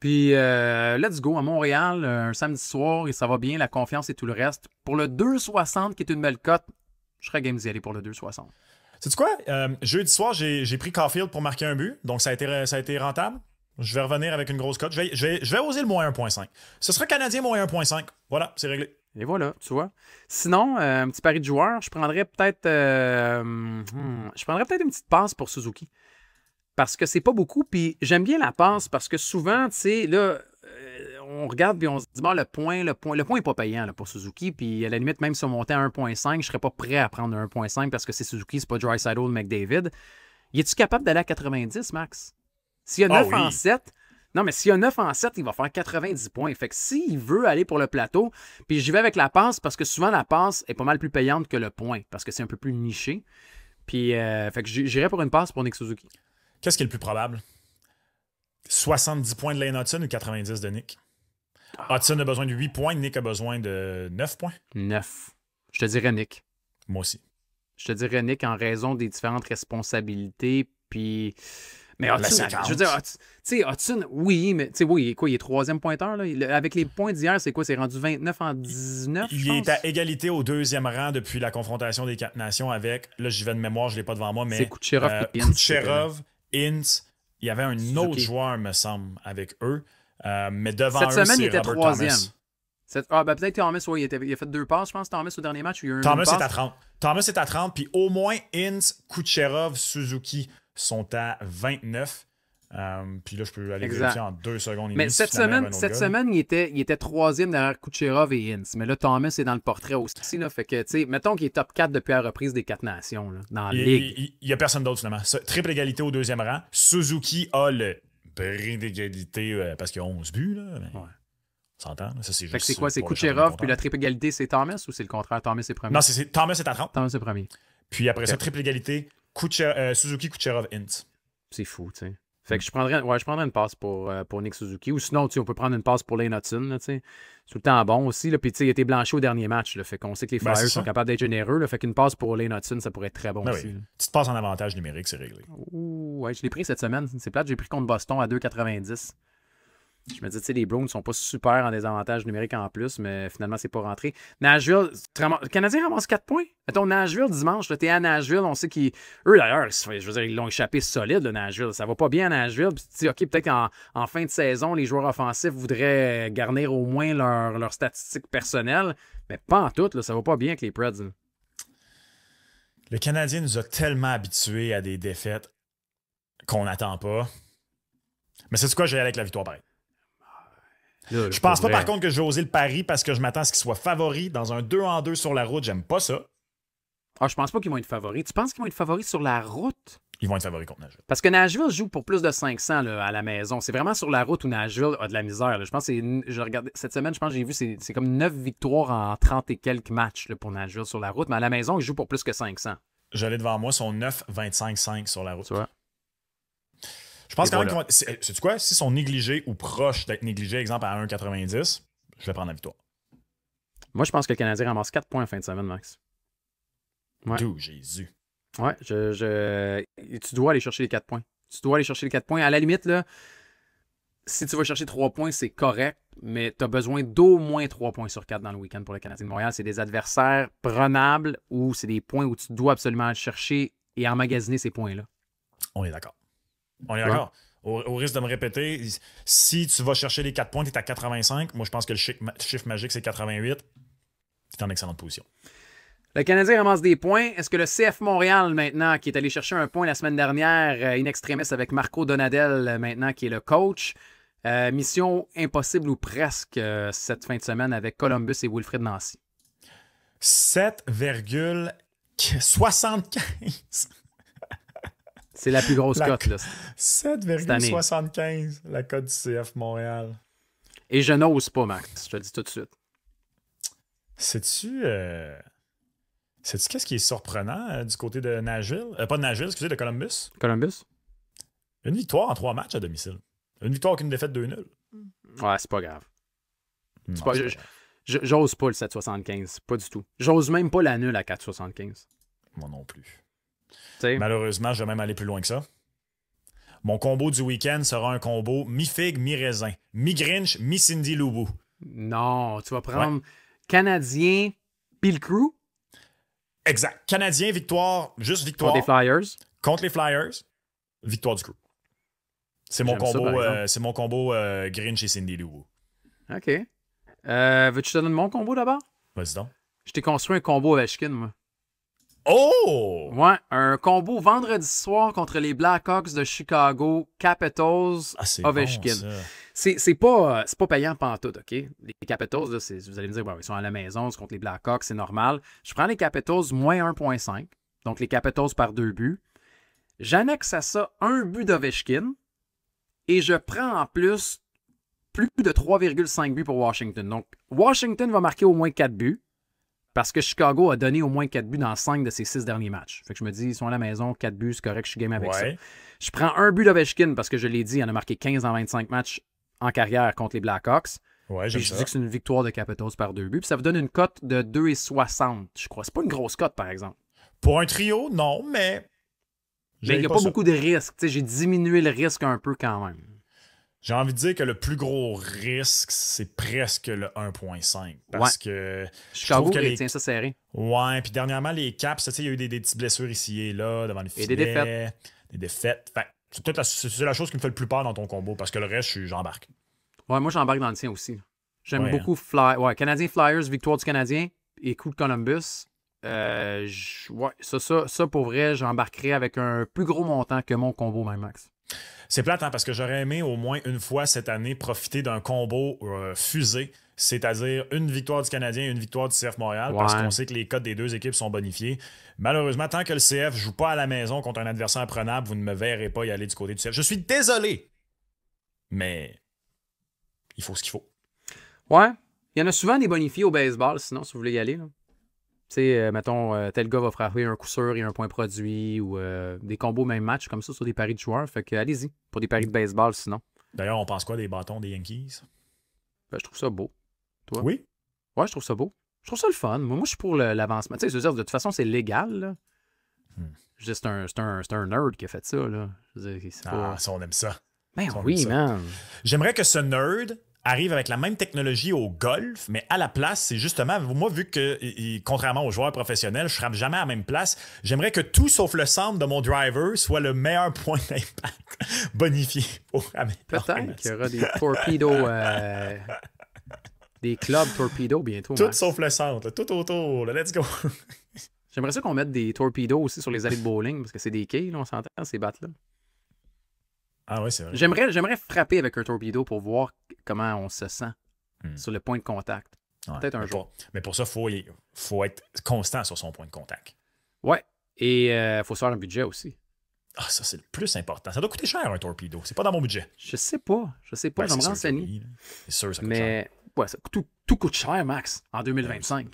Puis, let's go à Montréal, un samedi soir, et ça va bien, la confiance et tout le reste. Pour le 2,60, qui est une belle cote, je serais game d'y aller pour le 2,60. Sais-tu quoi? Jeudi soir, j'ai pris Caulfield pour marquer un but, donc ça a été rentable. Je vais revenir avec une grosse cote. Je vais oser le moins 1,5. Ce sera Canadien moins 1,5. Voilà, c'est réglé. Et voilà, tu vois. Sinon, un petit pari de joueur, je prendrais peut-être une petite passe pour Suzuki. Parce que c'est pas beaucoup, puis j'aime bien la passe parce que souvent, tu sais, là, on regarde puis on se dit, bon, le point est pas payant là, pour Suzuki, puis à la limite, même si on montait à 1,5, je serais pas prêt à prendre un 1,5 parce que c'est Suzuki, c'est pas Draisaitl ou McDavid. Es-tu capable d'aller à 90, Max? S'il y a 9 en 7, non, mais s'il y a 9 en 7, il va faire 90 points. Fait que s'il veut aller pour le plateau, puis j'y vais avec la passe parce que souvent la passe est pas mal plus payante que le point parce que c'est un peu plus niché. Puis, fait que j'irais pour une passe pour Nick Suzuki. Qu'est-ce qui est le plus probable? 70 points de Lane Hudson ou 90 de Nick? Hudson a besoin de 8 points, Nick a besoin de 9 points? 9. Je te dirais Nick. Moi aussi. Je te dirais Nick en raison des différentes responsabilités, puis... Mais Hudson, je veux dire, tu sais, Hudson, oui, mais tu sais, oui, il est troisième pointeur, là. Avec les points d'hier, c'est quoi? C'est rendu 29 en 19, Il est à égalité au deuxième rang depuis la confrontation des 4 nations avec, là, j'y vais de mémoire, je ne l'ai pas devant moi, mais... C'est Kucherov et Ince. Kucherov, Ince, il y avait un autre joueur, me semble, avec eux, mais devant cette eux, semaine, c'est il était Robert troisième. Thomas. Peut-être Thomas, oui, il a fait 2 passes, je pense, Thomas, au dernier match. Thomas est à 30. Thomas est à 30, puis au moins Ince, Kucherov, Suzuki sont à 29. Puis là, je peux aller vérifier en 2 secondes. Mais cette semaine, il était troisième derrière Kucherov et Ince. Mais là, Thomas est dans le portrait aussi. Là, fait que, tu sais, mettons qu'il est top 4 depuis la reprise des 4 nations là, dans la ligue. Il n'y a personne d'autre, finalement. Triple égalité au deuxième rang. Suzuki a le brin d'égalité parce qu'il y a 11 buts. Là, mais... ouais. On s'entend. Ça, c'est juste. C'est quoi? C'est Kucherov, puis la triple égalité, c'est Thomas ou c'est le contraire? Thomas est premier? Non, Thomas est à 30. Thomas est premier. Puis après ça, triple égalité, Suzuki, Kucherov, Ince. C'est fou, tu sais. Fait que je prendrais une passe pour Nick Suzuki. Ou sinon, on peut prendre une passe pour Lane Hudson. Là, c'est tout le temps bon aussi. Là. Puis il a été blanchi au dernier match. Là, fait qu'on sait que les Flyers sont capables d'être généreux. Là, fait qu'une passe pour Lane Hudson, ça pourrait être très bon aussi. Oui. Petite passe en avantage numérique, c'est réglé. Ouh, ouais, je l'ai pris cette semaine. C'est plate, j'ai pris contre Boston à 2,90. Je me dis, tu sais, les Browns ne sont pas super en désavantage numérique en plus, mais finalement, c'est pas rentré. Nashville, le Canadien ramasse 4 points. Mettons, Nashville, dimanche, t'es à Nashville, on sait qu'ils... Eux, d'ailleurs, je veux dire, ils l'ont échappé solide, le Nashville. Ça va pas bien à Nashville. Puis, tu dis, OK, peut-être qu'en fin de saison, les joueurs offensifs voudraient garnir au moins leurs statistiques personnelles, mais pas en tout, là, ça va pas bien avec les Preds. Là. Le Canadien nous a tellement habitués à des défaites qu'on n'attend pas. Mais c'est quoi, j'ai avec la victoire pareil. Là, je pense pas, par contre, que je vais oser le pari parce que je m'attends à ce qu'il soit favori dans un 2-en-2 sur la route. J'aime pas ça. Ah, je pense pas qu'ils vont être favoris. Tu penses qu'ils vont être favoris sur la route? Ils vont être favoris contre Nashville. Parce que Nashville joue pour plus de 500 là, à la maison. C'est vraiment sur la route où Nashville a de la misère. Là. Je pense que je regardais cette semaine, je pense que j'ai vu, c'est comme 9 victoires en 30 et quelques matchs là, pour Nashville sur la route. Mais à la maison, ils jouent pour plus que 500. J'allais devant moi, sont 9-25-5 sur la route. Tu vois? Je pense quand même sais-tu quoi? S'ils sont négligés ou proches d'être négligés, exemple à 1,90, je vais prendre la victoire. Moi, je pense que le Canadien ramasse 4 points en fin de semaine, Max. Ouais. D'où Jésus. Ouais, tu dois aller chercher les 4 points. Tu dois aller chercher les 4 points. À la limite, là, si tu vas chercher 3 points, c'est correct, mais tu as besoin d'au moins 3 points sur 4 dans le week-end pour le Canadien de Montréal. C'est des adversaires prenables ou c'est des points où tu dois absolument aller chercher et emmagasiner ces points-là. On est d'accord. On est d'accord. Au risque de me répéter, si tu vas chercher les 4 points, tu es à 85. Moi, je pense que le chiffre magique, c'est 88. C'est en excellente position. Le Canadien ramasse des points. Est-ce que le CF Montréal, maintenant, qui est allé chercher un point la semaine dernière, in extremis avec Marco Donadel, maintenant, qui est le coach, mission impossible ou presque cette fin de semaine avec Columbus et Wilfrid Nancy? 7,75. C'est la plus grosse cote, là. 7,75, la cote du CF Montréal. Et je n'ose pas, Max. Je te le dis tout de suite. Sais-tu qu'est-ce qui est surprenant du côté de Nashville? Pas de Nashville, excusez, de Columbus. Columbus? Une victoire en 3 matchs à domicile. Une victoire avec une défaite 2-0. Ouais, c'est pas grave. Non, C'est pas- c'est je- pas grave. J'ose pas le 7,75. Pas du tout. J'ose même pas la nulle à 4,75. Moi non plus. Tu sais? Malheureusement, je vais même aller plus loin que ça. Mon combo du week-end sera un combo mi-figue, mi-raisin. Mi-Grinch, mi-Cindy Loubou. Non, tu vas prendre Canadien puis le Crew Exact. Canadien, victoire, juste victoire. contre des Flyers. Contre les Flyers, victoire du crew. C'est mon J'aime ça, combo, par exemple. c'est mon combo Grinch et Cindy Lou. OK. Veux-tu que je te donne mon combo d'abord? Vas-y donc. Je t'ai construit un combo Ovechkin, moi. Oh! Ouais, un combo vendredi soir contre les Blackhawks de Chicago, Capitals, Ah, c'est Ovechkin. bon, ça. C'est pas payant pantoute, OK? Les Capitals, là, vous allez me dire, bon, ils sont à la maison, c'est contre les Blackhawks, c'est normal. Je prends les Capitals moins 1,5, donc les Capitals par 2 buts. J'annexe à ça un but d'Ovechkin et je prends en plus de 3,5 buts pour Washington. Donc, Washington va marquer au moins 4 buts parce que Chicago a donné au moins 4 buts dans 5 de ses 6 derniers matchs. Fait que je me dis, ils sont à la maison, 4 buts, c'est correct, je suis game avec ça. Ouais. Je prends un but d'Ovechkin parce que je l'ai dit, il en a marqué 15 en 25 matchs en carrière contre les Blackhawks. Ouais, Et j'aime je ça. dis que c'est une victoire de Capitals par 2 buts. Puis ça vous donne une cote de 2,60, je crois. C'est pas une grosse cote, par exemple. Pour un trio, non, mais. Mais il n'y a pas beaucoup de risques. Tu sais, j'ai diminué le risque un peu quand même. J'ai envie de dire que le plus gros risque, c'est presque le 1,5. Parce que. Chicago que les- tient ça serré. Ouais, puis dernièrement, les Caps, tu sais, il y a eu des petites blessures ici et là, devant le filet. des défaites. Des défaites. Fait, c'est peut-être c'est la chose qui me fait le plus peur dans ton combo, parce que le reste, j'embarque. Ouais, moi, j'embarque dans le tien aussi. J'aime Ouais, beaucoup Canadien Flyers, victoire du Canadien et coup de Columbus. Ouais, ça, pour vrai, j'embarquerai avec un plus gros montant que mon combo, même Max. C'est plate, hein, parce que j'aurais aimé au moins une fois cette année profiter d'un combo fusé, c'est-à-dire une victoire du Canadien et une victoire du CF Montréal, parce Ouais. qu'on sait que les cotes des deux équipes sont bonifiées. Malheureusement, tant que le CF joue pas à la maison contre un adversaire prenable, vous ne me verrez pas y aller du côté du CF. Je suis désolé, mais il faut ce qu'il faut. Ouais. Il y en a souvent des bonifiés au baseball, sinon, si vous voulez y aller. Tu sais, mettons, tel gars va frapper un coup sûr et un point produit ou des combos même match comme ça sur des paris de joueurs. Fait que allez-y pour des paris de baseball sinon. D'ailleurs, on pense quoi des bâtons des Yankees? Ben, je trouve ça beau. Toi? Oui? Ouais, je trouve ça beau. Je trouve ça le fun. Moi je suis pour l'avancement. Tu sais, je veux dire, de toute façon, c'est légal. Là. Je veux dire, c'est un nerd qui a fait ça. Là. Je veux dire, c'est pas... Ah, ça, on aime ça. Ben ça, on oui, aime ça. man. J'aimerais que ce nerd arrive avec la même technologie au golf, mais à la place, c'est justement, moi, vu que, contrairement aux joueurs professionnels, je frappe jamais à la même place, j'aimerais que tout sauf le centre de mon driver soit le meilleur point d'impact bonifié pour Peut-être qu'il y aura des torpedos, des clubs torpedos bientôt. Tout Max. sauf le centre, là, tout autour, là, let's go. J'aimerais ça qu'on mette des torpedos aussi sur les allées de bowling parce que c'est des quilles, là, on s'entend, ces battes-là. Ah oui, c'est vrai. J'aimerais frapper avec un torpedo pour voir comment on se sent sur le point de contact. Ouais, Peut-être un jour. Mais pour ça, il faut être constant sur son point de contact. Ouais. Et il faut se faire un budget aussi. Ah, ça, c'est le plus important. Ça doit coûter cher, un torpedo. C'est pas dans mon budget. Je sais pas. Ouais, je vais me c'est sûr que renseigner. oui, là. C'est sûr, ça coûte cher. Mais ouais, tout coûte cher, Max, en 2025.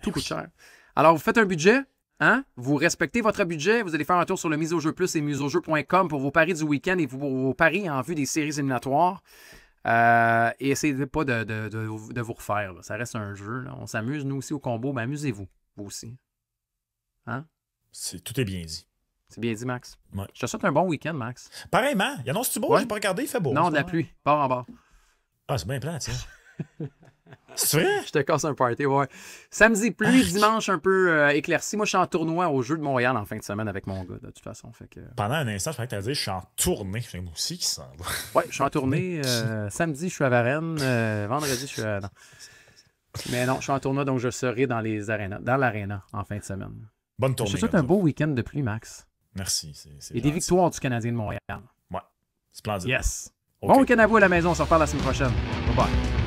Tout coûte cher. Alors, vous faites un budget, hein? Vous respectez votre budget, vous allez faire un tour sur le Mise au jeu plus et miseaujeu.com pour vos paris du week-end et pour vos paris en vue des séries éliminatoires. Et essayez pas de vous refaire. Là. Ça reste un jeu. Là. On s'amuse, nous aussi, au combo. Ben, amusez-vous, vous aussi. Hein? Tout est bien dit. C'est bien dit, Max. Ouais. Je te souhaite un bon week-end, Max. Pareillement, il annonce-tu beau? Ouais. J'ai pas regardé, il fait beau. Non, c'est de la pas pluie. Bord en bord. Ah, c'est bien plat, tiens. C'est vrai? Je te casse un party, ouais. Samedi, pluie, dimanche, un peu éclairci. Moi, je suis en tournoi au Jeu de Montréal en fin de semaine avec mon gars, de toute façon. Fait que... Pendant un instant, je croyais que t'allais dire je suis en tournée. Je suis moi aussi qui s'en va. Ouais, je suis en tournée. Samedi, je suis à Varennes. Vendredi, je suis à... Non. Mais non, je suis en tournoi, donc je serai dans l'aréna en fin de semaine. Bonne tournée. Je te souhaite un beau week-end de pluie, Max. Merci. Et des victoires du Canadien de Montréal. Ouais, splendide. Yes. Okay. Bon week-end à vous à la maison. On se reparle la semaine prochaine. Bye bye.